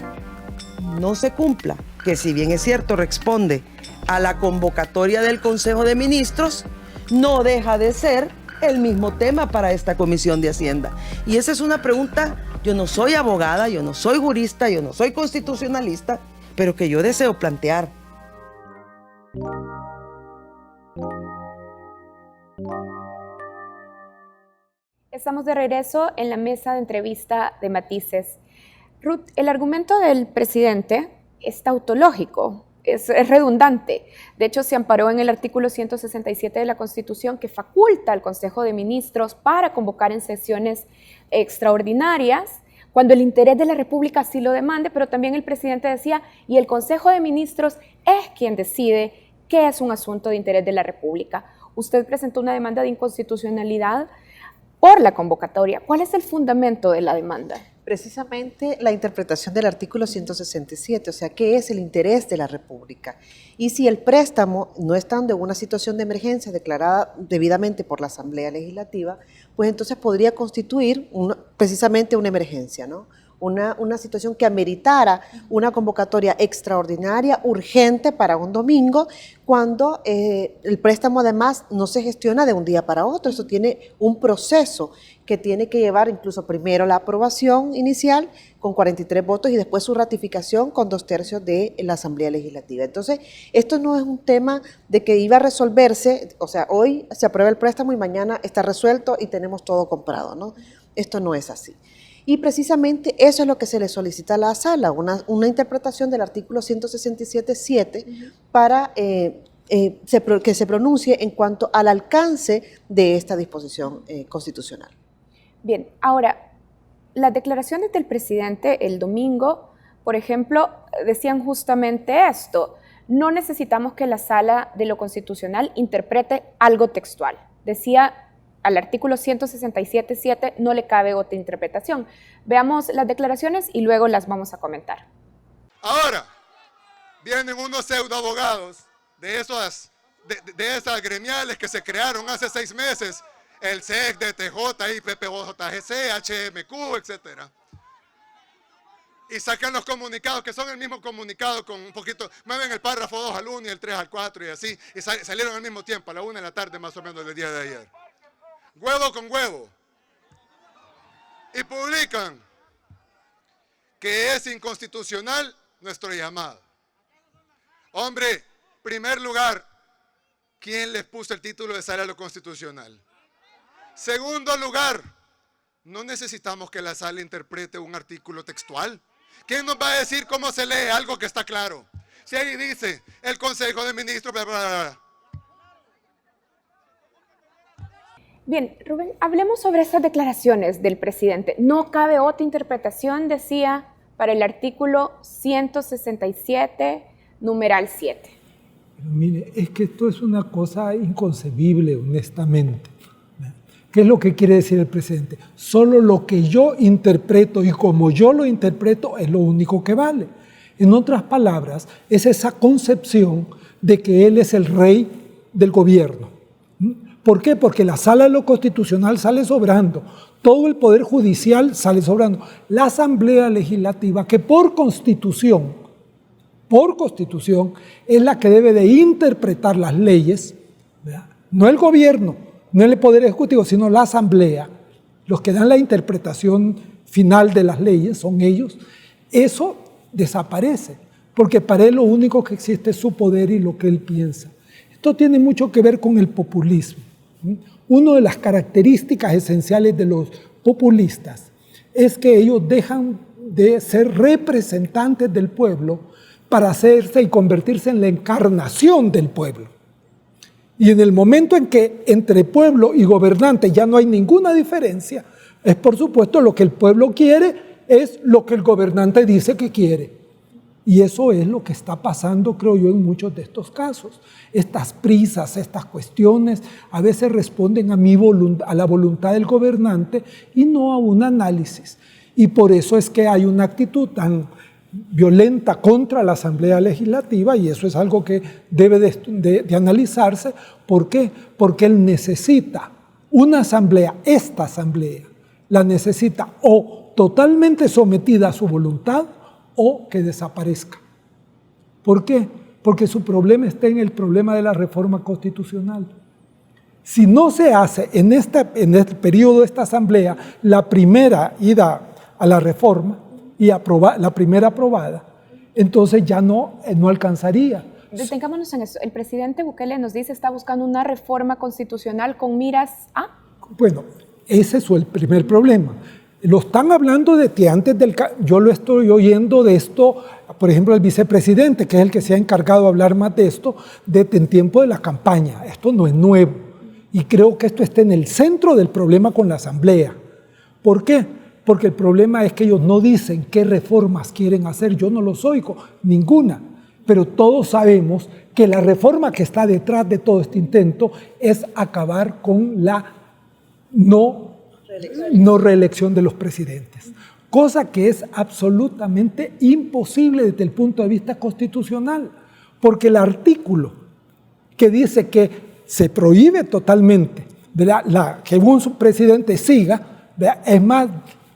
no se cumpla, que si bien es cierto responde a la convocatoria del Consejo de Ministros, no deja de ser el mismo tema para esta Comisión de Hacienda. Y esa es una pregunta, yo no soy abogada, yo no soy jurista, yo no soy constitucionalista, pero que yo deseo plantear. Estamos de regreso en la mesa de entrevista de Matices. Ruth, el argumento del presidente es tautológico, es redundante. De hecho, se amparó en el artículo 167 de la Constitución que faculta al Consejo de Ministros para convocar en sesiones extraordinarias cuando el interés de la República así lo demande, pero también el presidente decía, y el Consejo de Ministros es quien decide qué es un asunto de interés de la República. Usted presentó una demanda de inconstitucionalidad por la convocatoria. ¿Cuál es el fundamento de la demanda? Precisamente la interpretación del artículo 167, o sea, ¿qué es el interés de la República? Y si el préstamo no estando en una situación de emergencia declarada debidamente por la Asamblea Legislativa, pues entonces podría constituir precisamente una emergencia, ¿no? Una situación que ameritara una convocatoria extraordinaria, urgente para un domingo, cuando el préstamo además no se gestiona de un día para otro. Eso tiene un proceso que tiene que llevar incluso primero la aprobación inicial con 43 votos y después su ratificación con 2/3 de la Asamblea Legislativa. Entonces, esto no es un tema de que iba a resolverse, o sea, hoy se aprueba el préstamo y mañana está resuelto y tenemos todo comprado, ¿no? Esto no es así. Y precisamente eso es lo que se le solicita a la sala, una interpretación del artículo 167.7 para que se pronuncie en cuanto al alcance de esta disposición constitucional. Bien, ahora, las declaraciones del presidente el domingo, por ejemplo, decían justamente esto: no necesitamos que la Sala de lo Constitucional interprete algo textual. Decía, al artículo 167.7 no le cabe otra interpretación. Veamos las declaraciones y luego las vamos a comentar. Ahora, vienen unos pseudoabogados de esas gremiales que se crearon hace 6 meses el CEC, DTJ, IPPJGC, HMQ, etc. Y sacan los comunicados, que son el mismo comunicado con un poquito, mueven el párrafo 2 al 1 y el 3 al 4 y así, y salieron al mismo tiempo, a la 1 de la tarde más o menos del día de ayer. Huevo con huevo. Y publican que es inconstitucional nuestro llamado. Hombre, primer lugar, ¿quién les puso el título de sala a lo constitucional? Segundo lugar, no necesitamos que la sala interprete un artículo textual. ¿Quién nos va a decir cómo se lee algo que está claro? Si ahí dice el Consejo de Ministros, bla, bla, bla. Bien, Rubén, hablemos sobre estas declaraciones del presidente. No cabe otra interpretación, decía, para el artículo 167, numeral 7. Pero mire, es que esto es una cosa inconcebible, honestamente. ¿Qué es lo que quiere decir el presidente? Solo lo que yo interpreto y como yo lo interpreto es lo único que vale. En otras palabras, es esa concepción de que él es el rey del gobierno. ¿Por qué? Porque la sala de lo constitucional sale sobrando, todo el poder judicial sale sobrando. La Asamblea Legislativa, que por constitución, es la que debe de interpretar las leyes, ¿verdad? No el gobierno, no el Poder Ejecutivo, sino la Asamblea, los que dan la interpretación final de las leyes son ellos. Eso desaparece, porque para él lo único que existe es su poder y lo que él piensa. Esto tiene mucho que ver con el populismo. Una de las características esenciales de los populistas es que ellos dejan de ser representantes del pueblo para hacerse y convertirse en la encarnación del pueblo. Y en el momento en que entre pueblo y gobernante ya no hay ninguna diferencia, es por supuesto lo que el pueblo quiere, es lo que el gobernante dice que quiere. Y eso es lo que está pasando, creo yo, en muchos de estos casos. Estas prisas, estas cuestiones, a veces responden a la voluntad del gobernante y no a un análisis. Y por eso es que hay una actitud tan violenta contra la Asamblea Legislativa, y eso es algo que debe de analizarse. ¿Por qué? Porque él necesita una asamblea, esta asamblea, la necesita o totalmente sometida a su voluntad o que desaparezca. ¿Por qué? Porque su problema está en el problema de la reforma constitucional. Si no se hace en este periodo de esta asamblea la primera ida a la reforma y la primera aprobada, entonces ya no alcanzaría. Detengámonos en eso. El presidente Bukele nos dice que está buscando una reforma constitucional con miras a... Bueno, ese es el primer problema. Lo están hablando de que antes yo lo estoy oyendo de esto, por ejemplo, el vicepresidente, que es el que se ha encargado de hablar más de esto, en tiempo de la campaña. Esto no es nuevo. Y creo que esto está en el centro del problema con la Asamblea. ¿Por qué? Porque el problema es que ellos no dicen qué reformas quieren hacer. Yo no los oigo, ninguna. Pero todos sabemos que la reforma que está detrás de todo este intento es acabar con la no reelección de los presidentes, cosa que es absolutamente imposible desde el punto de vista constitucional, porque el artículo que dice que se prohíbe totalmente, ¿verdad?, que un presidente siga, ¿verdad?, es más,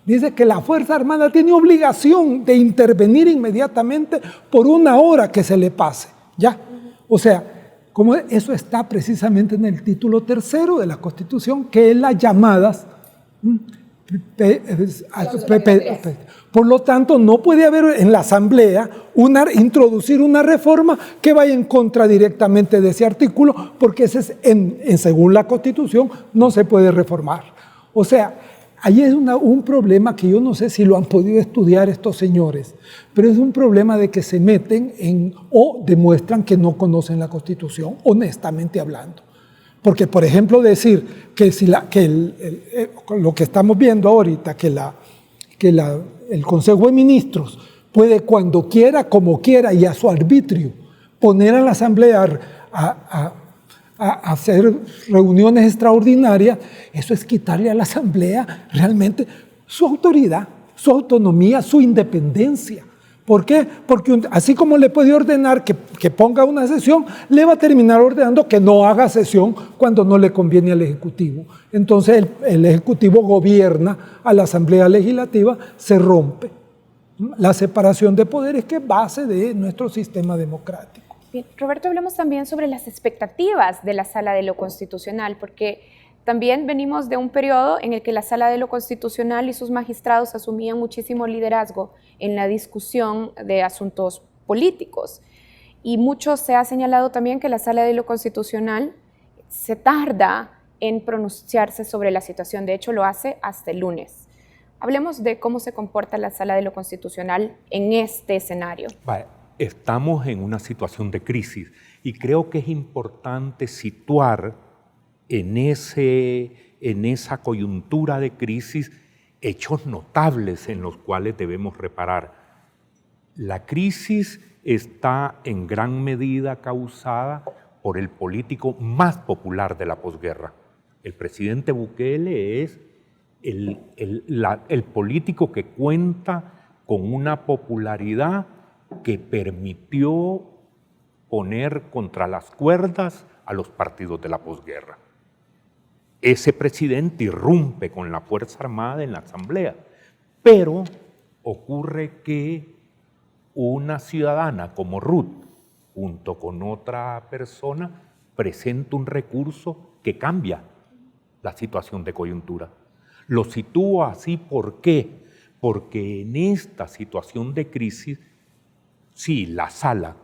dice que la Fuerza Armada tiene obligación de intervenir inmediatamente por una hora que se le pase, ¿ya? O sea, como eso está precisamente en el título 3 de la Constitución, que es las llamadas. Por lo tanto, no puede haber en la Asamblea introducir una reforma que vaya en contra directamente de ese artículo, porque ese es, según la Constitución, no se puede reformar. O sea, ahí es un problema que yo no sé si lo han podido estudiar estos señores, pero es un problema de que se meten o demuestran que no conocen la Constitución, honestamente hablando. Porque, por ejemplo, decir que lo que estamos viendo ahorita, que el Consejo de Ministros puede cuando quiera, como quiera y a su arbitrio poner a la Asamblea a hacer reuniones extraordinarias, eso es quitarle a la Asamblea realmente su autoridad, su autonomía, su independencia. ¿Por qué? Porque así como le puede ordenar que ponga una sesión, le va a terminar ordenando que no haga sesión cuando no le conviene al Ejecutivo. Entonces el Ejecutivo gobierna a la Asamblea Legislativa, se rompe la separación de poderes que es base de nuestro sistema democrático. Bien, Roberto, hablemos también sobre las expectativas de la Sala de lo Constitucional, porque también venimos de un periodo en el que la Sala de lo Constitucional y sus magistrados asumían muchísimo liderazgo en la discusión de asuntos políticos. Y mucho se ha señalado también que la Sala de lo Constitucional se tarda en pronunciarse sobre la situación. De hecho, lo hace hasta el lunes. Hablemos de cómo se comporta la Sala de lo Constitucional en este escenario. Vale, estamos en una situación de crisis y creo que es importante situar en esa coyuntura de crisis hechos notables en los cuales debemos reparar. La crisis está en gran medida causada por el político más popular de la posguerra. El presidente Bukele es el político que cuenta con una popularidad que permitió poner contra las cuerdas a los partidos de la posguerra. Ese presidente irrumpe con la Fuerza Armada en la Asamblea, pero ocurre que una ciudadana como Ruth, junto con otra persona, presenta un recurso que cambia la situación de coyuntura. Lo sitúo así, ¿por qué? Porque en esta situación de crisis, sí, la sala,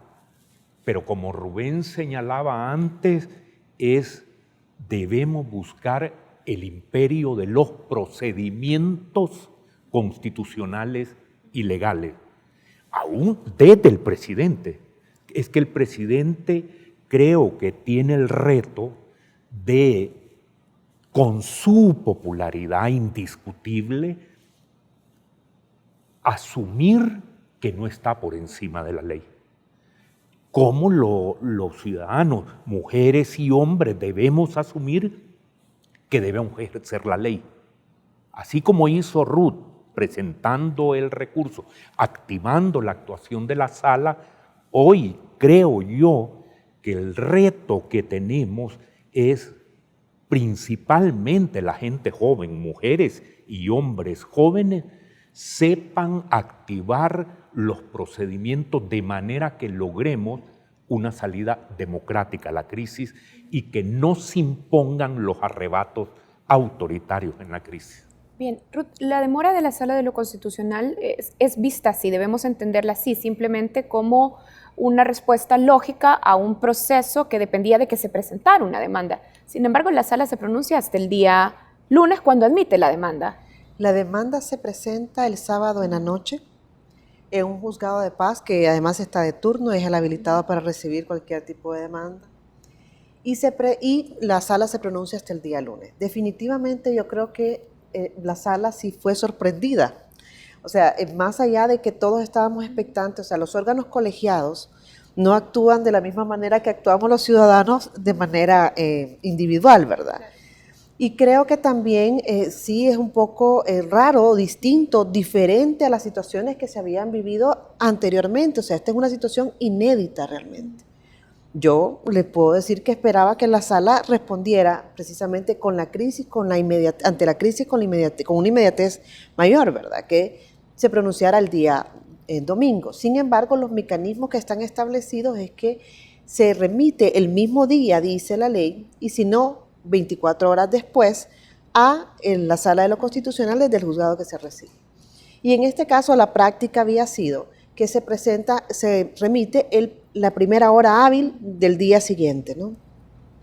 pero como Rubén señalaba antes, debemos buscar el imperio de los procedimientos constitucionales y legales, aún desde el presidente. Es que el presidente creo que tiene el reto de, con su popularidad indiscutible, asumir que no está por encima de la ley. Cómo los ciudadanos, mujeres y hombres, debemos asumir que debemos ejercer la ley. Así como hizo Ruth, presentando el recurso, activando la actuación de la sala, hoy creo yo que el reto que tenemos es principalmente la gente joven, mujeres y hombres jóvenes, sepan activar los procedimientos de manera que logremos una salida democrática a la crisis y que no se impongan los arrebatos autoritarios en la crisis. Bien, Ruth, la demora de la Sala de lo Constitucional es vista así, debemos entenderla así, simplemente como una respuesta lógica a un proceso que dependía de que se presentara una demanda. Sin embargo, la Sala se pronuncia hasta el día lunes cuando admite la demanda. La demanda se presenta el sábado en la noche en un juzgado de paz que además está de turno, es el habilitado para recibir cualquier tipo de demanda. Y la sala se pronuncia hasta el día lunes. Definitivamente yo creo que la sala sí fue sorprendida. O sea, más allá de que todos estábamos expectantes, o sea, los órganos colegiados no actúan de la misma manera que actuamos los ciudadanos de manera individual, ¿verdad? Y creo que también sí es un poco raro, distinto, diferente a las situaciones que se habían vivido anteriormente. O sea, esta es una situación inédita realmente. Yo le puedo decir que esperaba que la sala respondiera precisamente con la crisis, ante la crisis con una inmediatez mayor, ¿verdad? Que se pronunciara el día domingo. Sin embargo, los mecanismos que están establecidos es que se remite el mismo día, dice la ley, y si no, 24 horas después, en la Sala de lo Constitucional desde el juzgado que se recibe. Y en este caso la práctica había sido que se remite la primera hora hábil del día siguiente, ¿no?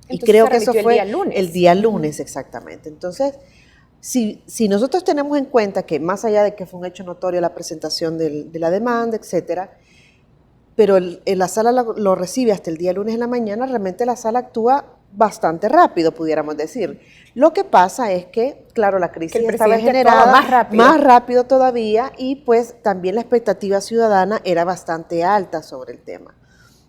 Entonces, y creo que eso fue el día lunes, exactamente. Entonces, si nosotros tenemos en cuenta que más allá de que fue un hecho notorio la presentación de la demanda, etcétera, pero la sala lo recibe hasta el día lunes en la mañana, realmente la sala actúa bastante rápido, pudiéramos decir. Lo que pasa es que, claro, la crisis estaba generada más rápido todavía y pues también la expectativa ciudadana era bastante alta sobre el tema.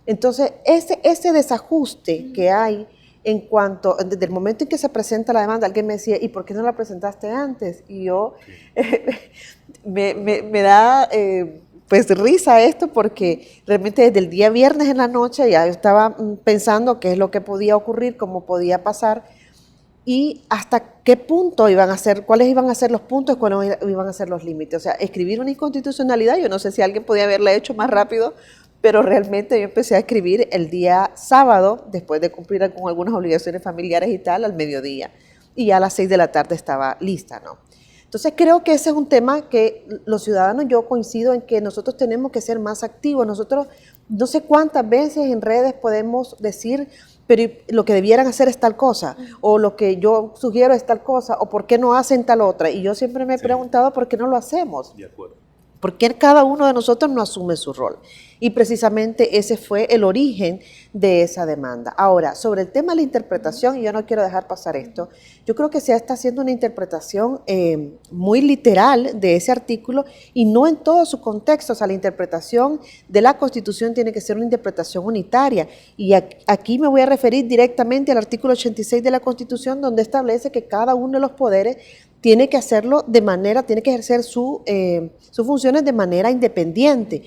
Entonces, ese desajuste que hay en cuanto, desde el momento en que se presenta la demanda, alguien me decía, ¿y por qué no la presentaste antes? Y yo, me da pues risa esto, porque realmente desde el día viernes en la noche ya yo estaba pensando qué es lo que podía ocurrir, cómo podía pasar y hasta qué punto iban a ser, cuáles iban a ser los puntos, cuáles iban a ser los límites. O sea, escribir una inconstitucionalidad, yo no sé si alguien podía haberla hecho más rápido, pero realmente yo empecé a escribir el día sábado, después de cumplir con algunas obligaciones familiares y tal, al mediodía. Y ya a las 6 de la tarde estaba lista, ¿no? Entonces creo que ese es un tema que los ciudadanos, yo coincido en que nosotros tenemos que ser más activos. Nosotros no sé cuántas veces en redes podemos decir, pero lo que debieran hacer es tal cosa, o lo que yo sugiero es tal cosa, o por qué no hacen tal otra. Y yo siempre me he preguntado por qué no lo hacemos. De acuerdo. ¿Por qué cada uno de nosotros no asume su rol? Y precisamente ese fue el origen de esa demanda. Ahora, sobre el tema de la interpretación, y yo no quiero dejar pasar esto, yo creo que se está haciendo una interpretación muy literal de ese artículo y no en todo su contexto. O sea, la interpretación de la Constitución tiene que ser una interpretación unitaria. Y aquí me voy a referir directamente al artículo 86 de la Constitución, donde establece que cada uno de los poderes tiene que hacerlo tiene que ejercer sus funciones de manera independiente.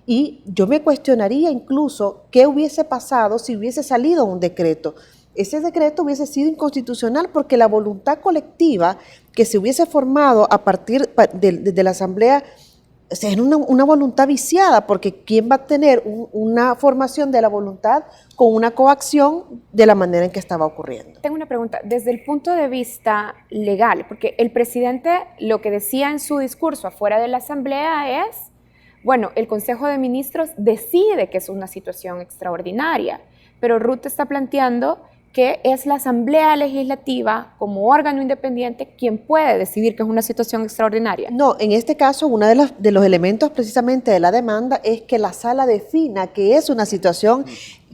Y yo me cuestionaría incluso qué hubiese pasado si hubiese salido un decreto. Ese decreto hubiese sido inconstitucional porque la voluntad colectiva que se hubiese formado a partir de la Asamblea es una voluntad viciada, porque ¿quién va a tener una formación de la voluntad con una coacción de la manera en que estaba ocurriendo? Tengo una pregunta, desde el punto de vista legal, porque el presidente lo que decía en su discurso afuera de la Asamblea es, bueno, el Consejo de Ministros decide que es una situación extraordinaria, pero Ruth está planteando que es la Asamblea Legislativa, como órgano independiente, quien puede decidir que es una situación extraordinaria. No, en este caso, uno de los elementos precisamente de la demanda es que la sala defina que es una situación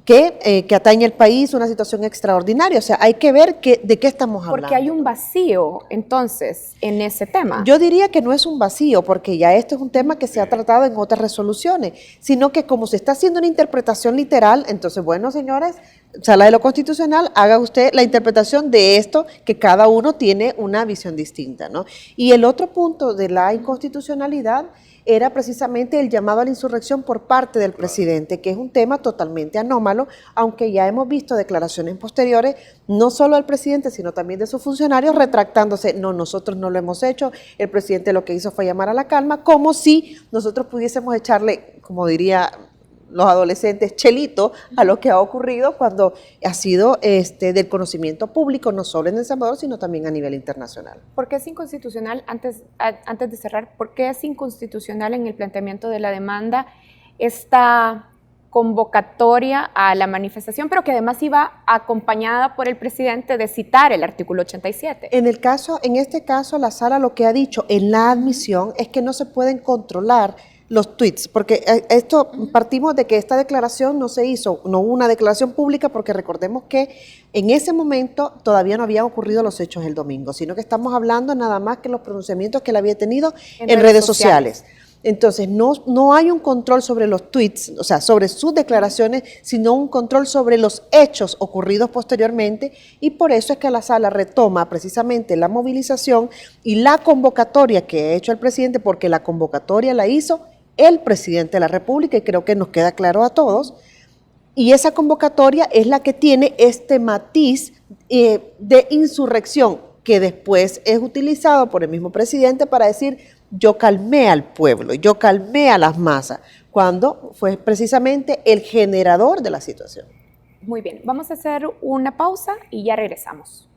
que atañe al país, una situación extraordinaria. O sea, hay que ver de qué estamos hablando. Porque hay un vacío, entonces, en ese tema. Yo diría que no es un vacío, porque ya esto es un tema que se ha tratado en otras resoluciones, sino que como se está haciendo una interpretación literal, entonces, bueno, señores, Sala de lo Constitucional, haga usted la interpretación de esto, que cada uno tiene una visión distinta, ¿no? Y el otro punto de la inconstitucionalidad era precisamente el llamado a la insurrección por parte del presidente, que es un tema totalmente anómalo, aunque ya hemos visto declaraciones posteriores, no solo del presidente, sino también de sus funcionarios, retractándose, no, nosotros no lo hemos hecho, el presidente lo que hizo fue llamar a la calma, como si nosotros pudiésemos echarle, como diría los adolescentes, chelito a lo que ha ocurrido cuando ha sido del conocimiento público, no solo en El Salvador, sino también a nivel internacional. ¿Por qué es inconstitucional, antes de cerrar, por qué es inconstitucional en el planteamiento de la demanda esta convocatoria a la manifestación, pero que además iba acompañada por el presidente de citar el artículo 87? En este caso, la sala lo que ha dicho en la admisión es que no se pueden controlar los tweets, porque esto partimos de que esta declaración no hubo una declaración pública, porque recordemos que en ese momento todavía no habían ocurrido los hechos el domingo, sino que estamos hablando nada más que los pronunciamientos que él había tenido en redes sociales. Entonces, no hay un control sobre los tweets, o sea, sobre sus declaraciones, sino un control sobre los hechos ocurridos posteriormente, y por eso es que la sala retoma precisamente la movilización y la convocatoria que ha hecho el presidente, porque la convocatoria la hizo el presidente de la República, y creo que nos queda claro a todos, y esa convocatoria es la que tiene este matiz de insurrección, que después es utilizado por el mismo presidente para decir, yo calmé al pueblo, yo calmé a las masas, cuando fue precisamente el generador de la situación. Muy bien, vamos a hacer una pausa y ya regresamos.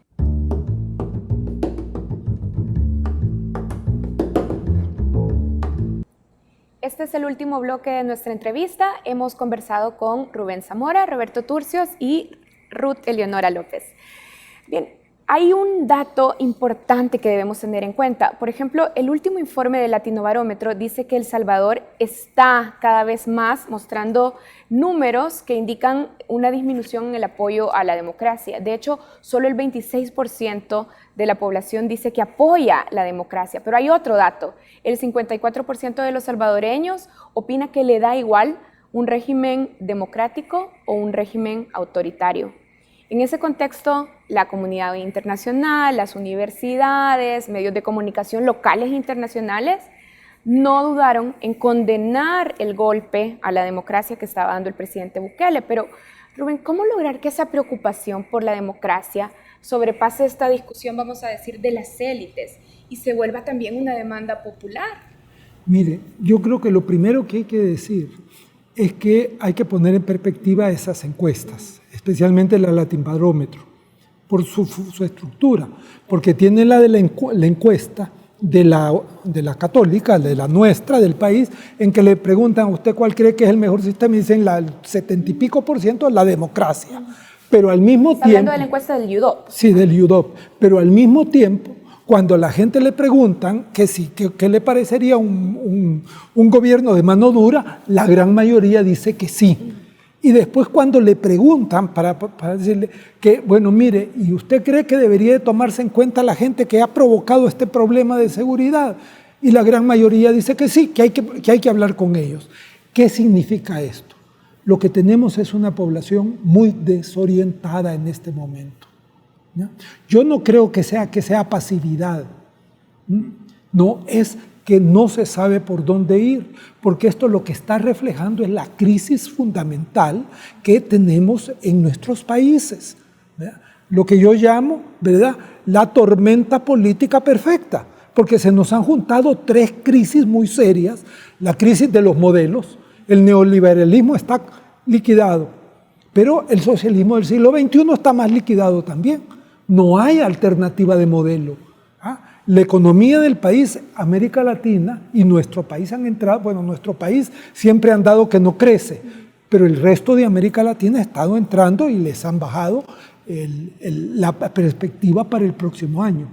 Este es el último bloque de nuestra entrevista. Hemos conversado con Rubén Zamora, Roberto Turcios y Ruth Eleonora López. Bien, hay un dato importante que debemos tener en cuenta. Por ejemplo, el último informe del Latinobarómetro dice que El Salvador está cada vez más mostrando números que indican una disminución en el apoyo a la democracia. De hecho, solo el 26% de la población dice que apoya la democracia. Pero hay otro dato. El 54% de los salvadoreños opina que le da igual un régimen democrático o un régimen autoritario. En ese contexto, la comunidad internacional, las universidades, medios de comunicación locales e internacionales no dudaron en condenar el golpe a la democracia que estaba dando el presidente Bukele. Pero, Rubén, ¿cómo lograr que esa preocupación por la democracia sobrepase esta discusión, vamos a decir, de las élites y se vuelva también una demanda popular? Mire, yo creo que lo primero que hay que decir es que hay que poner en perspectiva esas encuestas, especialmente la Latinbarómetro, por su estructura, porque tiene la de la encuesta de la católica, de la nuestra, del país, en que le preguntan a usted cuál cree que es el mejor sistema y dicen el 70 y pico % la democracia. Pero al mismo tiempo... Hablando de la encuesta del UDOP. Sí, del UDOP. Pero al mismo tiempo, cuando a la gente le preguntan que sí, que le parecería un gobierno de mano dura, la gran mayoría dice que sí. Y después cuando le preguntan para decirle que, bueno, mire, ¿y usted cree que debería de tomarse en cuenta la gente que ha provocado este problema de seguridad? Y la gran mayoría dice que sí, que hay que hablar con ellos. ¿Qué significa esto? Lo que tenemos es una población muy desorientada en este momento, ¿no? Yo no creo que sea pasividad, no, es que no se sabe por dónde ir, porque esto lo que está reflejando es la crisis fundamental que tenemos en nuestros países, ¿verdad? Lo que yo llamo, ¿verdad?, la tormenta política perfecta, porque se nos han juntado tres crisis muy serias: la crisis de los modelos, el neoliberalismo está liquidado, pero el socialismo del siglo XXI está más liquidado también. No hay alternativa de modelo. La economía del país, América Latina y nuestro país han entrado, bueno, nuestro país siempre han dado que no crece, pero el resto de América Latina ha estado entrando y les han bajado la perspectiva para el próximo año.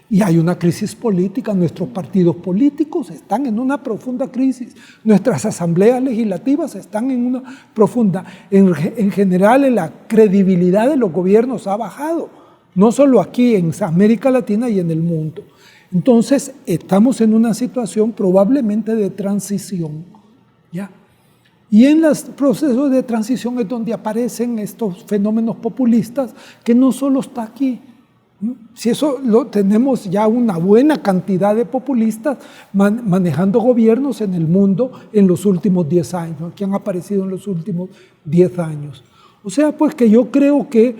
Y hay una crisis política, nuestros partidos políticos están en una profunda crisis, nuestras asambleas legislativas están en una profunda, en general la credibilidad de los gobiernos ha bajado, no solo aquí en América Latina y en el mundo. Entonces estamos en una situación probablemente de transición, ¿ya? Y en los procesos de transición es donde aparecen estos fenómenos populistas que no solo está aquí. Si eso lo tenemos ya una buena cantidad de populistas manejando gobiernos en el mundo en los últimos 10 años, que han aparecido en los últimos 10 años. O sea, pues que yo creo que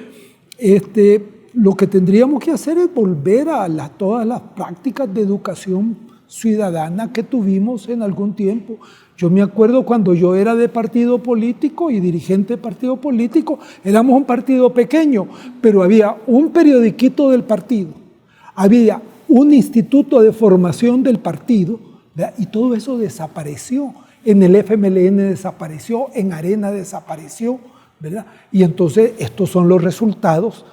lo que tendríamos que hacer es volver a todas las prácticas de educación ciudadana que tuvimos en algún tiempo. Yo me acuerdo cuando yo era de partido político y dirigente de partido político, éramos un partido pequeño, pero había un periodiquito del partido, había un instituto de formación del partido, ¿verdad? Y todo eso desapareció. En el FMLN desapareció, en Arena desapareció, ¿verdad? Y entonces estos son los resultados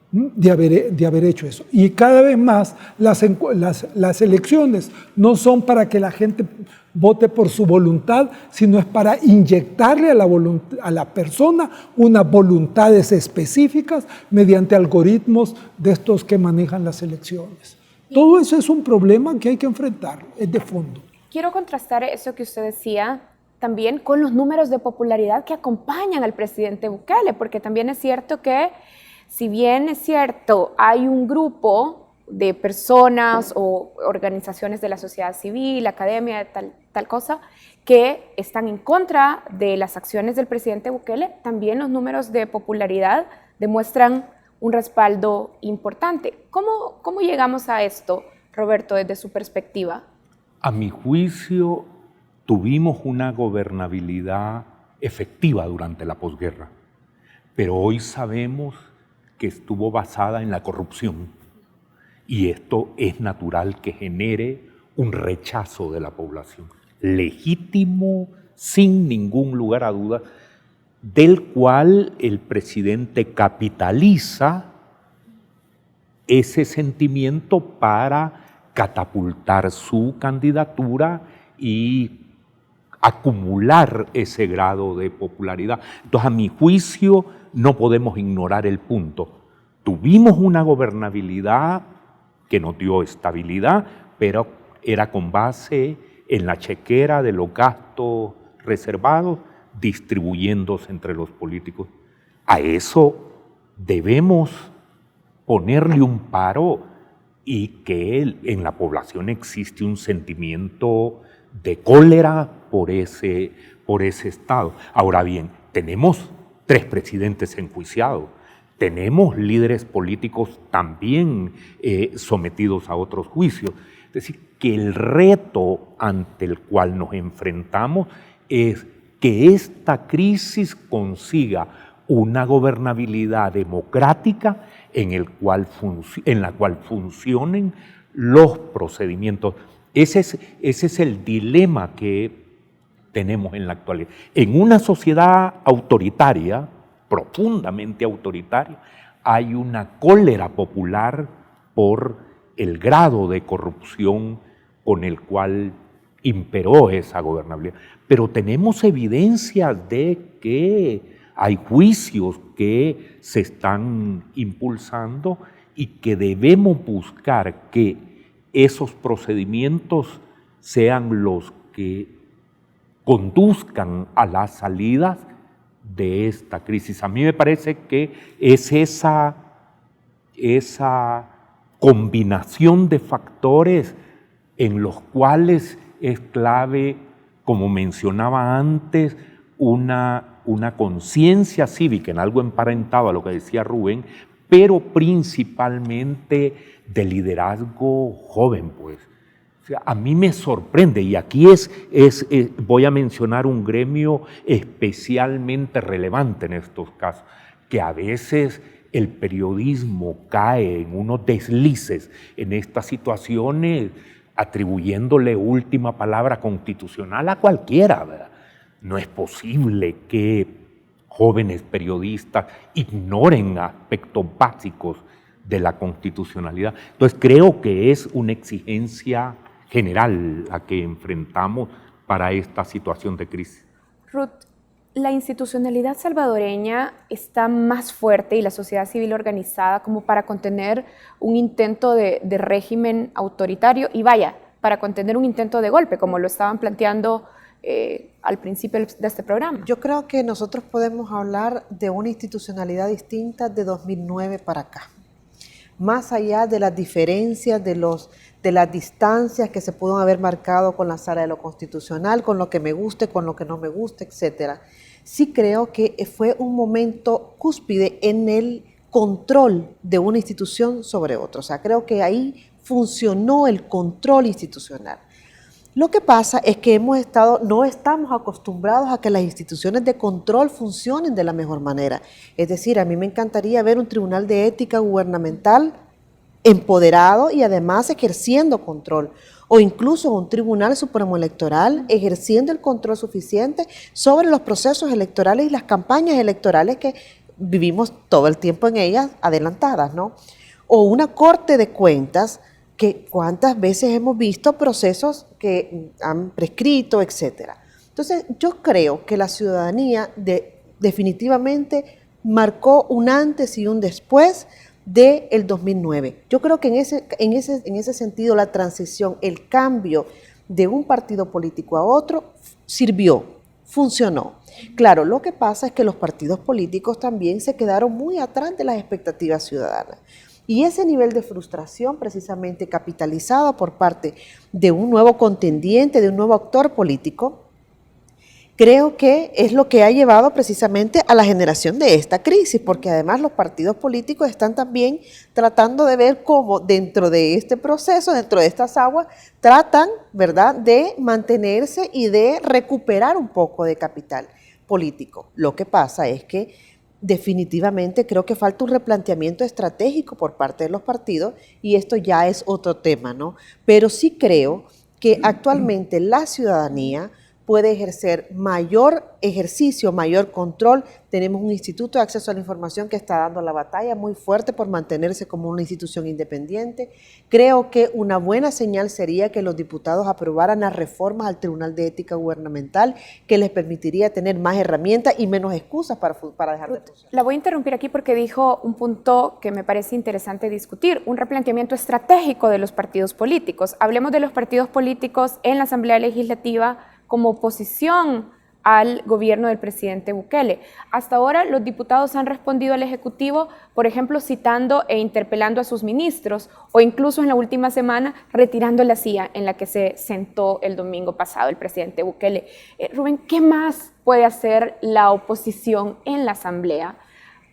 de haber hecho eso. Y cada vez más las elecciones no son para que la gente vote por su voluntad, sino es para inyectarle a la persona unas voluntades específicas mediante algoritmos de estos que manejan las elecciones. Todo eso es un problema que hay que enfrentar, es de fondo. Quiero contrastar eso que usted decía también con los números de popularidad que acompañan al presidente Bukele, porque también es cierto que, si bien es cierto, hay un grupo de personas o organizaciones de la sociedad civil, academia, tal cosa, que están en contra de las acciones del presidente Bukele, también los números de popularidad demuestran un respaldo importante. ¿Cómo llegamos a esto, Roberto, desde su perspectiva? A mi juicio, tuvimos una gobernabilidad efectiva durante la posguerra, pero hoy sabemos que estuvo basada en la corrupción, y esto es natural que genere un rechazo de la población, legítimo, sin ningún lugar a duda, del cual el presidente capitaliza ese sentimiento para catapultar su candidatura y acumular ese grado de popularidad. Entonces, a mi juicio, no podemos ignorar el punto. Tuvimos una gobernabilidad que nos dio estabilidad, pero era con base en la chequera de los gastos reservados distribuyéndose entre los políticos. A eso debemos ponerle un paro y que en la población existe un sentimiento de cólera por ese Estado. Ahora bien, tenemos 3 presidentes enjuiciados, tenemos líderes políticos también sometidos a otros juicios. Es decir, que el reto ante el cual nos enfrentamos es que esta crisis consiga una gobernabilidad democrática en la cual funcionen los procedimientos. Ese es el dilema que tenemos en la actualidad. En una sociedad autoritaria, profundamente autoritaria, hay una cólera popular por el grado de corrupción con el cual imperó esa gobernabilidad. Pero tenemos evidencia de que hay juicios que se están impulsando y que debemos buscar que esos procedimientos sean los que conduzcan a las salidas de esta crisis. A mí me parece que es esa combinación de factores en los cuales es clave, como mencionaba antes, una conciencia cívica, en algo emparentado a lo que decía Rubén, pero principalmente de liderazgo joven, pues. O sea, a mí me sorprende, y aquí voy a mencionar un gremio especialmente relevante en estos casos, que a veces el periodismo cae en unos deslices en estas situaciones, atribuyéndole última palabra constitucional a cualquiera, ¿verdad? No es posible que jóvenes periodistas ignoren aspectos básicos de la constitucionalidad. Entonces creo que es una exigencia general la que enfrentamos para esta situación de crisis. Ruth, la institucionalidad salvadoreña está más fuerte y la sociedad civil organizada como para contener un intento de régimen autoritario y para contener un intento de golpe, como lo estaban planteando al principio de este programa. Yo creo que nosotros podemos hablar de una institucionalidad distinta de 2009 para acá. Más allá de las diferencias, de las distancias que se pueden haber marcado con la Sala de lo Constitucional, con lo que me guste, con lo que no me guste, etcétera. Sí creo que fue un momento cúspide en el control de una institución sobre otra. O sea, creo que ahí funcionó el control institucional. Lo que pasa es que no estamos acostumbrados a que las instituciones de control funcionen de la mejor manera. Es decir, a mí me encantaría ver un tribunal de ética gubernamental empoderado y además ejerciendo control, o incluso un tribunal supremo electoral ejerciendo el control suficiente sobre los procesos electorales y las campañas electorales que vivimos todo el tiempo en ellas adelantadas, ¿no? O una corte de cuentas que cuántas veces hemos visto procesos que han prescrito, etcétera. Entonces, yo creo que la ciudadanía definitivamente marcó un antes y un después del 2009. Yo creo que en ese sentido la transición, el cambio de un partido político a otro sirvió, funcionó. Claro, lo que pasa es que los partidos políticos también se quedaron muy atrás de las expectativas ciudadanas. Y ese nivel de frustración precisamente capitalizado por parte de un nuevo contendiente, de un nuevo actor político, creo que es lo que ha llevado precisamente a la generación de esta crisis, porque además los partidos políticos están también tratando de ver cómo dentro de este proceso, dentro de estas aguas, tratan, ¿verdad?, de mantenerse y de recuperar un poco de capital político. Lo que pasa es que definitivamente creo que falta un replanteamiento estratégico por parte de los partidos y esto ya es otro tema, ¿no? Pero sí creo que actualmente la ciudadanía puede ejercer mayor ejercicio, mayor control. Tenemos un Instituto de Acceso a la Información que está dando la batalla muy fuerte por mantenerse como una institución independiente. Creo que una buena señal sería que los diputados aprobaran las reformas al Tribunal de Ética Gubernamental que les permitiría tener más herramientas y menos excusas para dejar de funcionar. La voy a interrumpir aquí porque dijo un punto que me parece interesante discutir, un replanteamiento estratégico de los partidos políticos. Hablemos de los partidos políticos en la Asamblea Legislativa como oposición al gobierno del presidente Bukele. Hasta ahora los diputados han respondido al Ejecutivo, por ejemplo, citando e interpelando a sus ministros o incluso en la última semana retirando la silla en la que se sentó el domingo pasado el presidente Bukele. Rubén, ¿qué más puede hacer la oposición en la Asamblea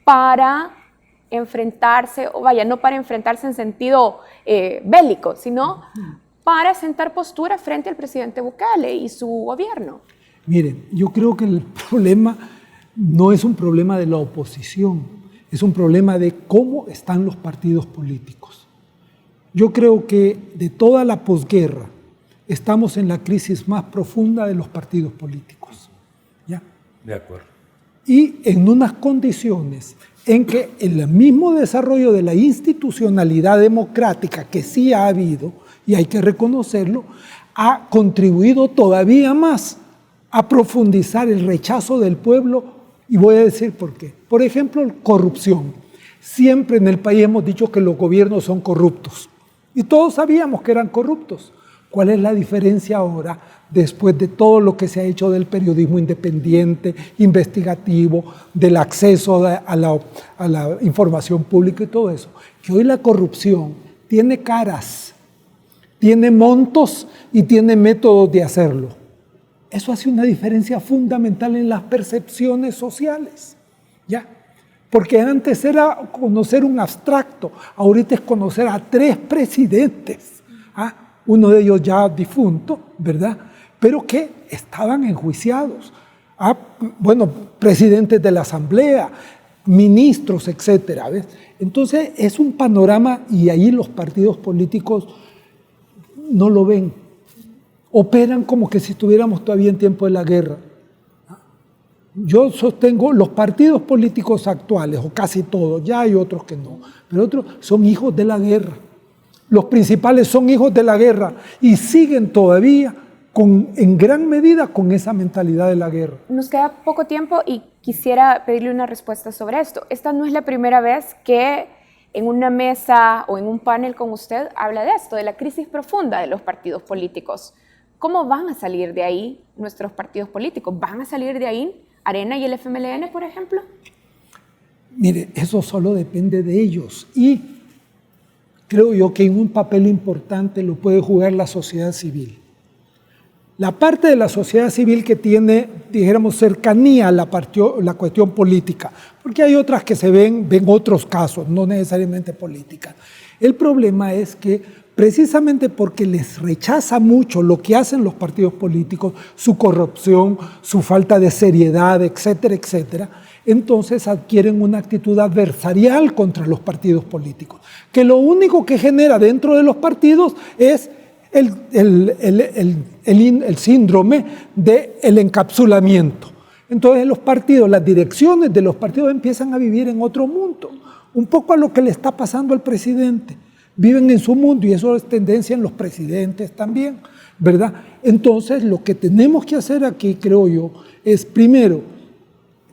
para enfrentarse, o vaya, no para enfrentarse en sentido bélico, sino para sentar postura frente al presidente Bukele y su gobierno? Miren, yo creo que el problema no es un problema de la oposición, es un problema de cómo están los partidos políticos. Yo creo que de toda la posguerra estamos en la crisis más profunda de los partidos políticos. ¿Ya? De acuerdo. Y en unas condiciones en que el mismo desarrollo de la institucionalidad democrática que sí ha habido, y hay que reconocerlo, ha contribuido todavía más a profundizar el rechazo del pueblo, y voy a decir por qué. Por ejemplo, corrupción. Siempre en el país hemos dicho que los gobiernos son corruptos, y todos sabíamos que eran corruptos. ¿Cuál es la diferencia ahora, después de todo lo que se ha hecho del periodismo independiente, investigativo, del acceso a la información pública y todo eso? Que hoy la corrupción tiene caras, tiene montos y tiene métodos de hacerlo. Eso hace una diferencia fundamental en las percepciones sociales, ¿ya? Porque antes era conocer un abstracto, ahorita es conocer a 3 presidentes, ¿ah? Uno de ellos ya difunto, ¿verdad? Pero que estaban enjuiciados. Bueno, presidentes de la Asamblea, ministros, etcétera, ¿ves? Entonces es un panorama, y ahí los partidos políticos no lo ven. Operan como que si estuviéramos todavía en tiempo de la guerra. Yo sostengo, los partidos políticos actuales, o casi todos, ya hay otros que no, pero otros son hijos de la guerra. Los principales son hijos de la guerra y siguen todavía en gran medida con esa mentalidad de la guerra. Nos queda poco tiempo y quisiera pedirle una respuesta sobre esto. Esta no es la primera vez que en una mesa o en un panel con usted habla de esto, de la crisis profunda de los partidos políticos. ¿Cómo van a salir de ahí nuestros partidos políticos? ¿Van a salir de ahí Arena y el FMLN, por ejemplo? Mire, eso solo depende de ellos, y creo yo que en un papel importante lo puede jugar la sociedad civil. La parte de la sociedad civil que tiene, dijéramos, cercanía a la cuestión política, porque hay otras que se ven otros casos, no necesariamente políticas. El problema es que precisamente porque les rechaza mucho lo que hacen los partidos políticos, su corrupción, su falta de seriedad, etcétera, etcétera, entonces adquieren una actitud adversarial contra los partidos políticos, que lo único que genera dentro de los partidos es el síndrome del encapsulamiento. Entonces los partidos, las direcciones de los partidos empiezan a vivir en otro mundo, un poco a lo que le está pasando al presidente. Viven en su mundo, y eso es tendencia en los presidentes también, ¿verdad? Entonces, lo que tenemos que hacer aquí, creo yo, es primero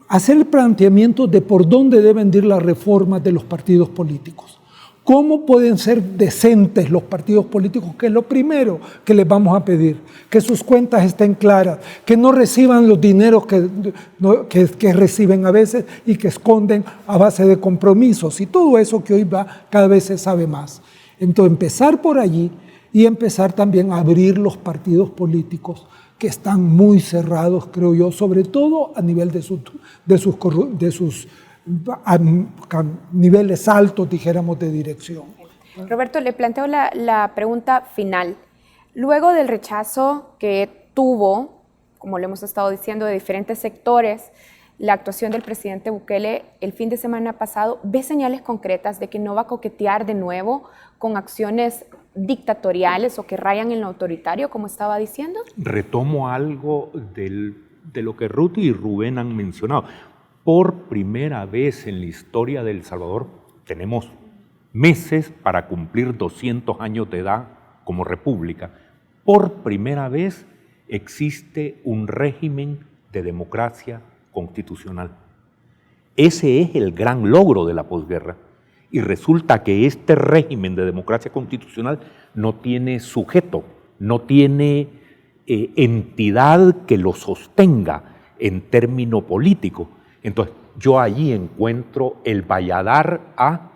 hacer el planteamiento de por dónde deben ir las reformas de los partidos políticos. ¿Cómo pueden ser decentes los partidos políticos? Que es lo primero que les vamos a pedir, que sus cuentas estén claras, que no reciban los dineros que reciben a veces y que esconden a base de compromisos, y todo eso que hoy cada vez se sabe más. Entonces, empezar por allí y empezar también a abrir los partidos políticos que están muy cerrados, creo yo, sobre todo a nivel de sus niveles altos, dijéramos, de dirección. Roberto, le planteo la pregunta final. Luego del rechazo que tuvo, como lo hemos estado diciendo, de diferentes sectores, la actuación del presidente Bukele el fin de semana pasado, ¿ve señales concretas de que no va a coquetear de nuevo con acciones dictatoriales o que rayan en lo autoritario, como estaba diciendo? Retomo algo de lo que Ruth y Rubén han mencionado. Por primera vez en la historia de El Salvador tenemos meses para cumplir 200 años de edad como república. Por primera vez existe un régimen de democracia constitucional. Ese es el gran logro de la posguerra. Y resulta que este régimen de democracia constitucional no tiene sujeto, no tiene entidad que lo sostenga. en término político. Entonces, yo allí encuentro el valladar a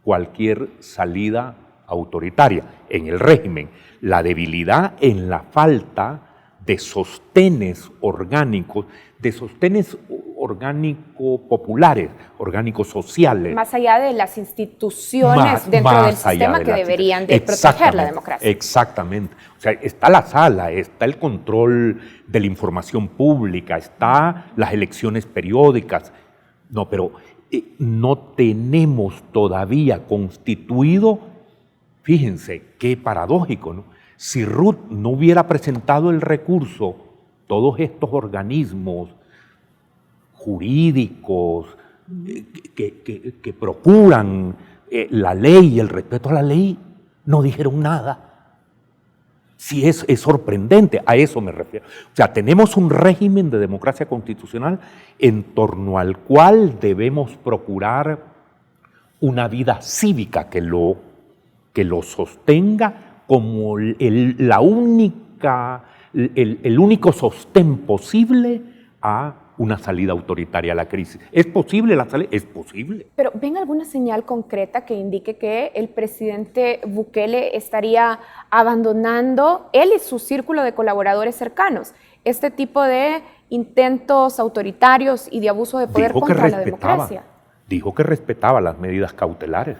cualquier salida autoritaria en el régimen, la debilidad en la falta de sostenes orgánicos, populares, orgánicos sociales. Más allá de las instituciones dentro del sistema que deberían de proteger la democracia. Exactamente. O sea, está la sala, está el control de la información pública, está las elecciones periódicas. No, pero no tenemos todavía constituido, fíjense qué paradójico, ¿no? Si Ruth no hubiera presentado el recurso, todos estos organismos jurídicos que procuran la ley y el respeto a la ley, no dijeron nada. Sí, es sorprendente, a eso me refiero. O sea, tenemos un régimen de democracia constitucional en torno al cual debemos procurar una vida cívica que lo sostenga como el único sostén posible a una salida autoritaria a la crisis. ¿Es posible la salida? Es posible. Pero ¿ven alguna señal concreta que indique que el presidente Bukele estaría abandonando, él y su círculo de colaboradores cercanos, este tipo de intentos autoritarios y de abuso de poder contra la democracia? Dijo que respetaba las medidas cautelares.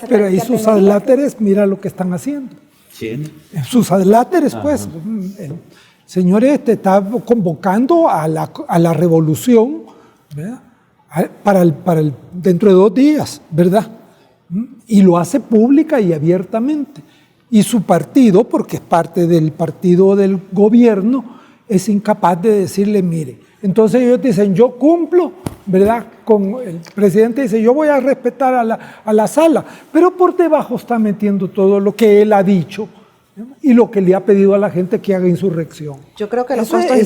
Pero ahí sus adláteres, mira lo que están haciendo. ¿Quién? Sus adláteres, pues. El señor está convocando a la revolución, ¿verdad? Dentro de 2 días, ¿verdad? Y lo hace pública y abiertamente. Y su partido, porque es parte del partido del gobierno, es incapaz de decirle, mire. Entonces ellos dicen, yo cumplo, ¿verdad? El presidente dice, yo voy a respetar a la sala, pero por debajo está metiendo todo lo que él ha dicho, ¿no? Y lo que le ha pedido a la gente que haga insurrección. Yo creo que los costos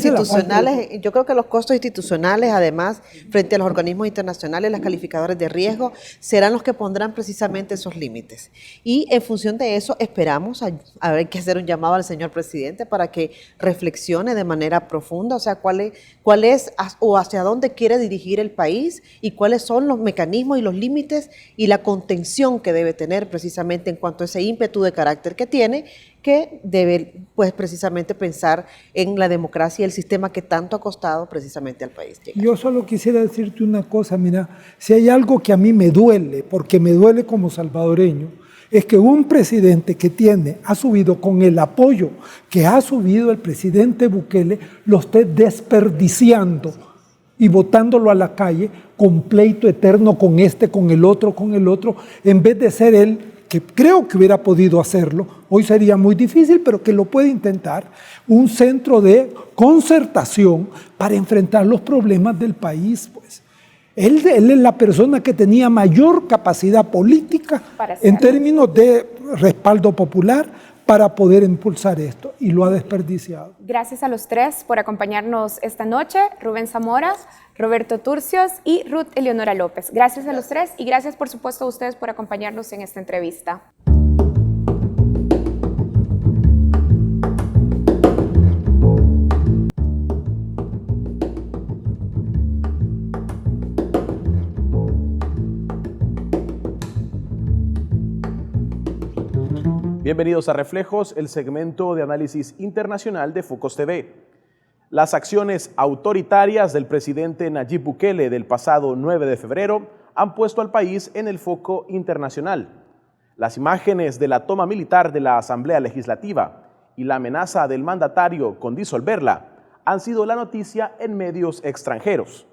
institucionales, además, frente a los organismos internacionales, las calificadoras de riesgo, serán los que pondrán precisamente esos límites. Y en función de eso, esperamos, hay que hacer un llamado al señor presidente para que reflexione de manera profunda, o sea, cuál es o hacia dónde quiere dirigir el país y cuáles son los mecanismos y los límites y la contención que debe tener precisamente en cuanto a ese ímpetu de carácter que tiene, que debe, pues, precisamente pensar en la democracia y el sistema que tanto ha costado precisamente al país llegar. Yo solo quisiera decirte una cosa, mira, si hay algo que a mí me duele, porque me duele como salvadoreño, es que un presidente que ha subido con el apoyo que ha subido el presidente Bukele, lo esté desperdiciando y botándolo a la calle con pleito eterno con el otro, en vez de ser él, que creo que hubiera podido hacerlo, hoy sería muy difícil, pero que lo puede intentar, un centro de concertación para enfrentar los problemas del país, pues. Él es la persona que tenía mayor capacidad política en términos de respaldo popular para poder impulsar esto, y lo ha desperdiciado. Gracias a los 3 por acompañarnos esta noche, Rubén Zamora, Roberto Turcios y Ruth Eleonora López. Gracias a los 3 y gracias por supuesto a ustedes por acompañarnos en esta entrevista. Bienvenidos a Reflejos, el segmento de análisis internacional de Focus TV. Las acciones autoritarias del presidente Nayib Bukele del pasado 9 de febrero han puesto al país en el foco internacional. Las imágenes de la toma militar de la Asamblea Legislativa y la amenaza del mandatario con disolverla han sido la noticia en medios extranjeros.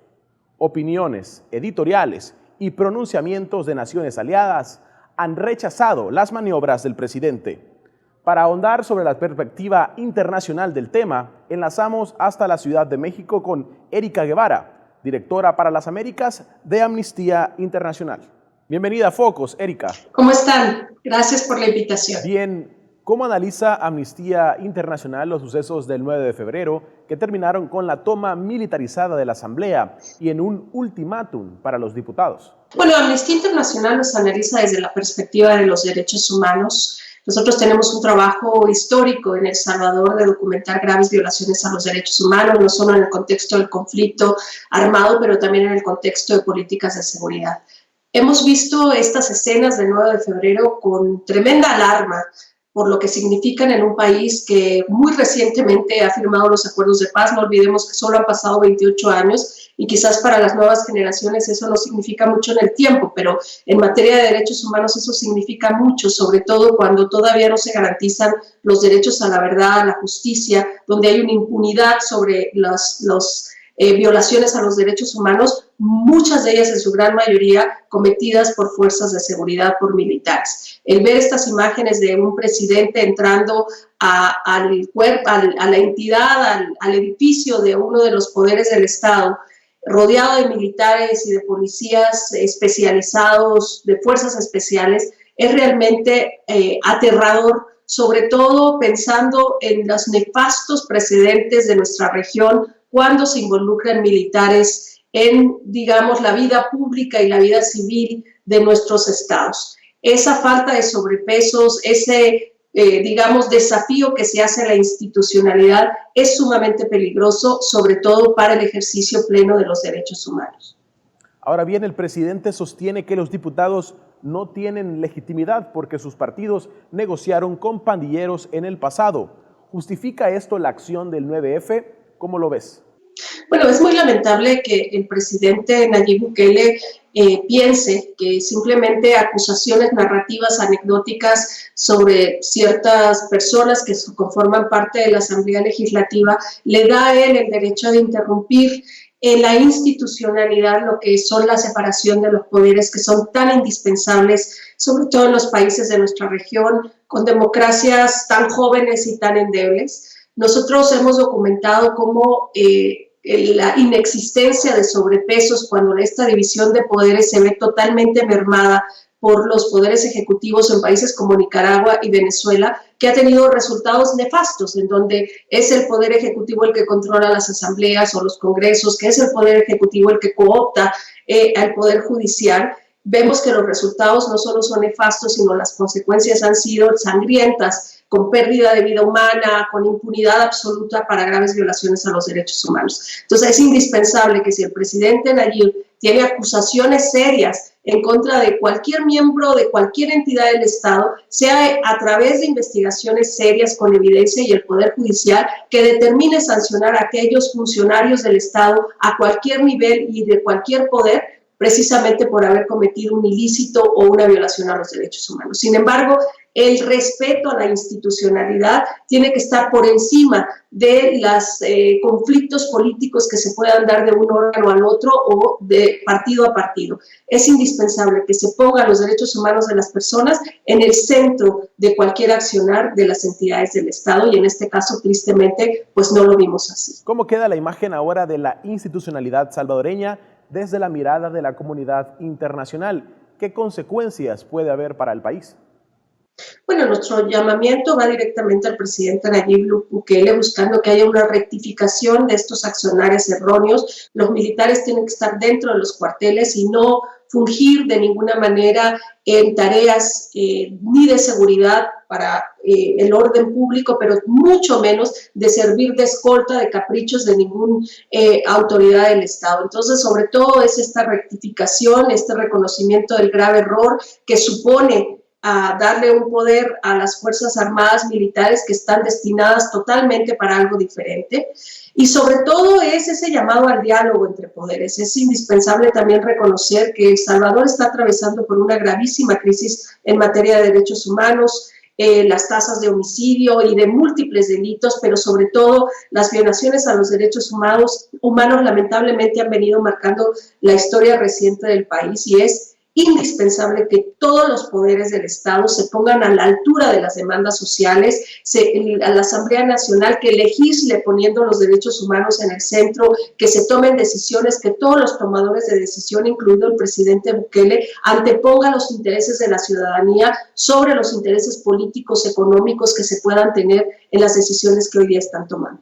Opiniones, editoriales y pronunciamientos de naciones aliadas han rechazado las maniobras del presidente. Para ahondar sobre la perspectiva internacional del tema, enlazamos hasta la Ciudad de México con Erika Guevara, directora para las Américas de Amnistía Internacional. Bienvenida a Focus, Erika. ¿Cómo están? Gracias por la invitación. Bien, ¿cómo analiza Amnistía Internacional los sucesos del 9 de febrero que terminaron con la toma militarizada de la Asamblea y en un ultimátum para los diputados? Bueno, Amnistía Internacional los analiza desde la perspectiva de los derechos humanos, Nosotros tenemos un trabajo histórico en El Salvador de documentar graves violaciones a los derechos humanos, no solo en el contexto del conflicto armado, pero también en el contexto de políticas de seguridad. Hemos visto estas escenas del 9 de febrero con tremenda alarma por lo que significan en un país que muy recientemente ha firmado los acuerdos de paz. No olvidemos que solo han pasado 28 años y quizás para las nuevas generaciones eso no significa mucho en el tiempo, pero en materia de derechos humanos eso significa mucho, sobre todo cuando todavía no se garantizan los derechos a la verdad, a la justicia, donde hay una impunidad sobre las violaciones a los derechos humanos, muchas de ellas en su gran mayoría cometidas por fuerzas de seguridad, por militares. El ver estas imágenes de un presidente entrando a la entidad, al edificio de uno de los poderes del Estado, rodeado de militares y de policías especializados, de fuerzas especiales, es realmente aterrador, sobre todo pensando en los nefastos precedentes de nuestra región cuando se involucran militares en, digamos, la vida pública y la vida civil de nuestros estados. Esa falta de sobrepesos, ese, digamos, desafío que se hace a la institucionalidad es sumamente peligroso, sobre todo para el ejercicio pleno de los derechos humanos. Ahora bien, el presidente sostiene que los diputados no tienen legitimidad porque sus partidos negociaron con pandilleros en el pasado. ¿Justifica esto la acción del 9F? ¿Cómo lo ves? Bueno, es muy lamentable que el presidente Nayib Bukele piense que simplemente acusaciones narrativas anecdóticas sobre ciertas personas que conforman parte de la Asamblea Legislativa le da a él el derecho de interrumpir en la institucionalidad lo que son la separación de los poderes, que son tan indispensables, sobre todo en los países de nuestra región, con democracias tan jóvenes y tan endebles. Nosotros hemos documentado cómo la inexistencia de sobrepesos cuando esta división de poderes se ve totalmente mermada por los poderes ejecutivos en países como Nicaragua y Venezuela, que ha tenido resultados nefastos, en donde es el poder ejecutivo el que controla las asambleas o los congresos, que es el poder ejecutivo el que coopta al poder judicial. Vemos que los resultados no solo son nefastos, sino las consecuencias han sido sangrientas, con pérdida de vida humana, con impunidad absoluta para graves violaciones a los derechos humanos. Entonces es indispensable que si el presidente Nayib tiene acusaciones serias en contra de cualquier miembro de cualquier entidad del Estado, sea a través de investigaciones serias con evidencia y el Poder Judicial que determine sancionar a aquellos funcionarios del Estado a cualquier nivel y de cualquier poder, precisamente por haber cometido un ilícito o una violación a los derechos humanos. Sin embargo, el respeto a la institucionalidad tiene que estar por encima de los conflictos políticos que se puedan dar de un órgano al otro o de partido a partido. Es indispensable que se pongan los derechos humanos de las personas en el centro de cualquier accionar de las entidades del Estado y en este caso, tristemente, pues no lo vimos así. ¿Cómo queda la imagen ahora de la institucionalidad salvadoreña desde la mirada de la comunidad internacional? ¿Qué consecuencias puede haber para el país? Bueno, nuestro llamamiento va directamente al presidente Nayib Bukele buscando que haya una rectificación de estos accionarios erróneos. Los militares tienen que estar dentro de los cuarteles y no fungir de ninguna manera en tareas ni de seguridad para el orden público, pero mucho menos de servir de escolta, de caprichos de ninguna autoridad del Estado. Entonces, sobre todo es esta rectificación, este reconocimiento del grave error que supone a darle un poder a las Fuerzas Armadas militares que están destinadas totalmente para algo diferente. Y sobre todo es ese llamado al diálogo entre poderes. Es indispensable también reconocer que El Salvador está atravesando por una gravísima crisis en materia de derechos humanos, las tasas de homicidio y de múltiples delitos, pero sobre todo las violaciones a los derechos humanos lamentablemente han venido marcando la historia reciente del país y es indispensable que todos los poderes del Estado se pongan a la altura de las demandas sociales, a la Asamblea Nacional que legisle poniendo los derechos humanos en el centro, que se tomen decisiones, que todos los tomadores de decisión, incluido el presidente Bukele, antepongan los intereses de la ciudadanía sobre los intereses políticos, económicos que se puedan tener en las decisiones que hoy día están tomando.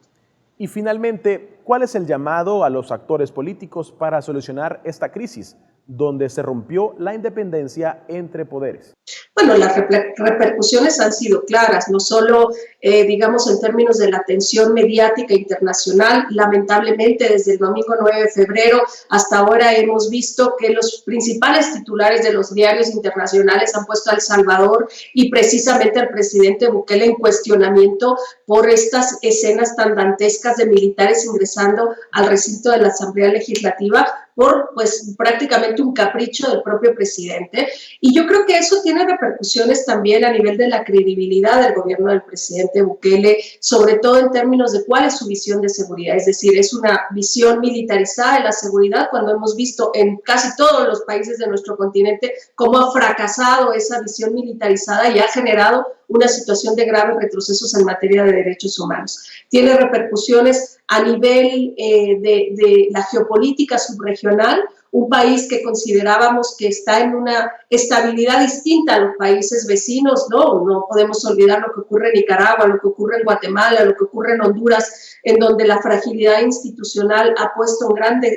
Y finalmente, ¿cuál es el llamado a los actores políticos para solucionar esta crisis? donde se rompió la independencia entre poderes. Bueno, las repercusiones han sido claras, no solo, digamos, en términos de la atención mediática internacional. Lamentablemente, desde el domingo 9 de febrero hasta ahora hemos visto que los principales titulares de los diarios internacionales han puesto a El Salvador y precisamente al presidente Bukele en cuestionamiento por estas escenas tan dantescas de militares ingresando al recinto de la Asamblea Legislativa por, pues, prácticamente un capricho del propio presidente. Y yo creo que eso tiene repercusiones también a nivel de la credibilidad del gobierno del presidente Bukele, sobre todo en términos de cuál es su visión de seguridad. Es decir, es una visión militarizada de la seguridad, cuando hemos visto en casi todos los países de nuestro continente cómo ha fracasado esa visión militarizada y ha generado una situación de graves retrocesos en materia de derechos humanos. Tiene repercusiones a nivel de la geopolítica subregional, un país que considerábamos que está en una estabilidad distinta a los países vecinos, ¿no? No podemos olvidar lo que ocurre en Nicaragua, lo que ocurre en Guatemala, lo que ocurre en Honduras, en donde la fragilidad institucional ha puesto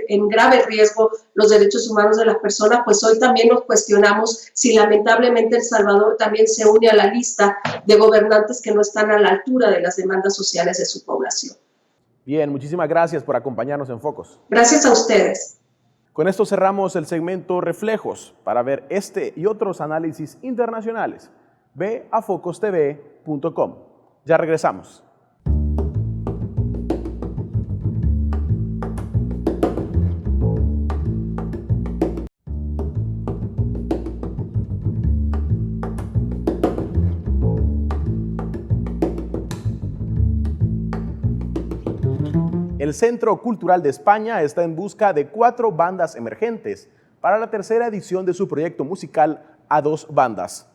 en grave riesgo los derechos humanos de las personas. Pues hoy también nos cuestionamos si lamentablemente El Salvador también se une a la lista de gobernantes que no están a la altura de las demandas sociales de su población. Bien, muchísimas gracias por acompañarnos en Focos. Gracias a ustedes. Con esto cerramos el segmento Reflejos. Para ver este y otros análisis internacionales, ve a focostv.com. Ya regresamos. El Centro Cultural de España está en busca de 4 bandas emergentes para la tercera edición de su proyecto musical A Dos Bandas.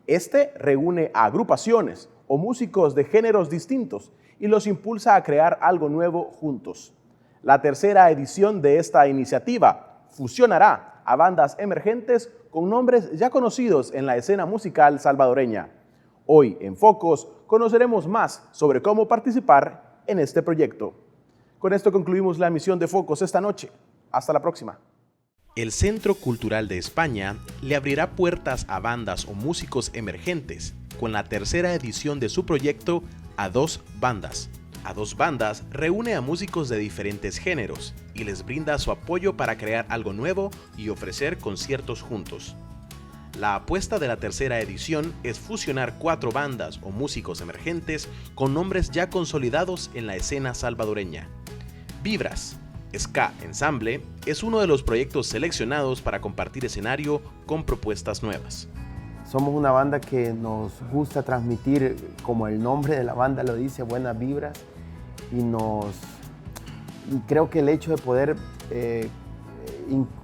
Este reúne a agrupaciones o músicos de géneros distintos y los impulsa a crear algo nuevo juntos. La tercera edición de esta iniciativa fusionará a bandas emergentes con nombres ya conocidos en la escena musical salvadoreña. Hoy en Focos conoceremos más sobre cómo participar en este proyecto. Con esto concluimos la emisión de Focos esta noche. Hasta la próxima. El Centro Cultural de España le abrirá puertas a bandas o músicos emergentes con la tercera edición de su proyecto A Dos Bandas. A Dos Bandas reúne a músicos de diferentes géneros y les brinda su apoyo para crear algo nuevo y ofrecer conciertos juntos. La apuesta de la tercera edición es fusionar 4 bandas o músicos emergentes con nombres ya consolidados en la escena salvadoreña. Vibras, Ska Ensamble, es uno de los proyectos seleccionados para compartir escenario con propuestas nuevas. Somos una banda que nos gusta transmitir, como el nombre de la banda lo dice, buenas vibras, y creo que el hecho de poder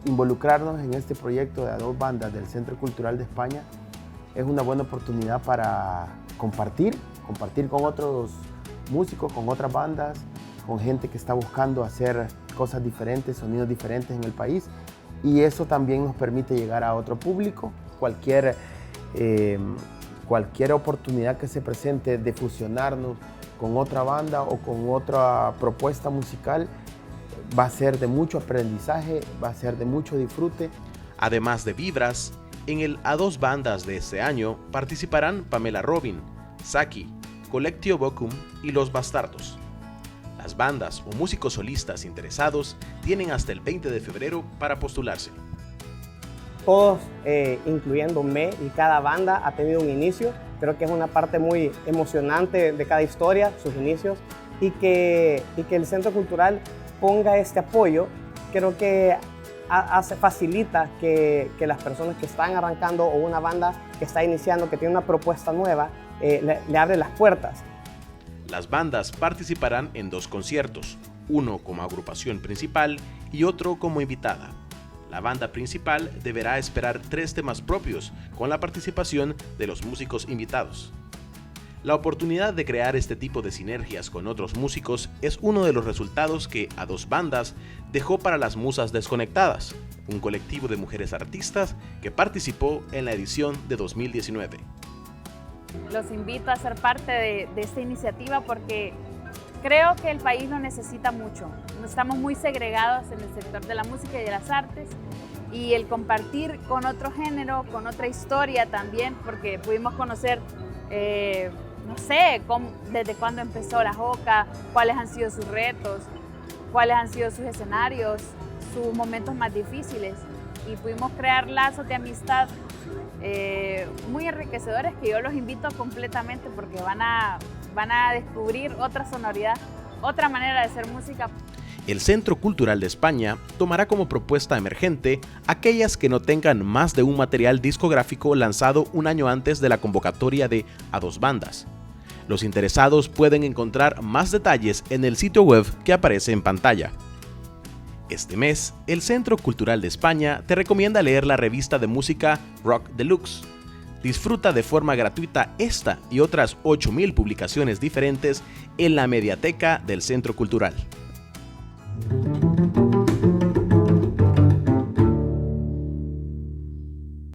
involucrarnos en este proyecto de A Dos Bandas del Centro Cultural de España es una buena oportunidad para compartir con otros músicos, con otras bandas, con gente que está buscando hacer cosas diferentes, sonidos diferentes en el país, y eso también nos permite llegar a otro público. Cualquier oportunidad que se presente de fusionarnos con otra banda o con otra propuesta musical va a ser de mucho aprendizaje, va a ser de mucho disfrute. Además de Vibras, en el A Dos Bandas de este año participarán Pamela Robin, Saki, Collectio Vocum y Los Bastardos. Las bandas o músicos solistas interesados tienen hasta el 20 de febrero para postularse. Todos, incluyéndome, y cada banda ha tenido un inicio. Creo que es una parte muy emocionante de cada historia, sus inicios, y que el Centro Cultural ponga este apoyo, creo que facilita que las personas que están arrancando o una banda que está iniciando, que tiene una propuesta nueva, le abre las puertas. Las bandas participarán en 2 conciertos, uno como agrupación principal y otro como invitada. La banda principal deberá esperar 3 temas propios con la participación de los músicos invitados. La oportunidad de crear este tipo de sinergias con otros músicos es uno de los resultados que A Dos Bandas dejó para las Musas Desconectadas, un colectivo de mujeres artistas que participó en la edición de 2019. Los invito a ser parte de esta iniciativa porque creo que el país lo necesita mucho. Estamos muy segregados en el sector de la música y de las artes, y el compartir con otro género, con otra historia también, porque pudimos conocer, no sé, desde cuándo empezó la Joca, cuáles han sido sus retos, cuáles han sido sus escenarios, sus momentos más difíciles, y pudimos crear lazos de amistad muy enriquecedores que yo los invito completamente, porque van a descubrir otra sonoridad, otra manera de hacer música. El Centro Cultural de España tomará como propuesta emergente aquellas que no tengan más de un material discográfico lanzado un año antes de la convocatoria de A Dos Bandas. Los interesados pueden encontrar más detalles en el sitio web que aparece en pantalla. Este mes, el Centro Cultural de España te recomienda leer la revista de música Rock Deluxe. Disfruta de forma gratuita esta y otras 8.000 publicaciones diferentes en la mediateca del Centro Cultural.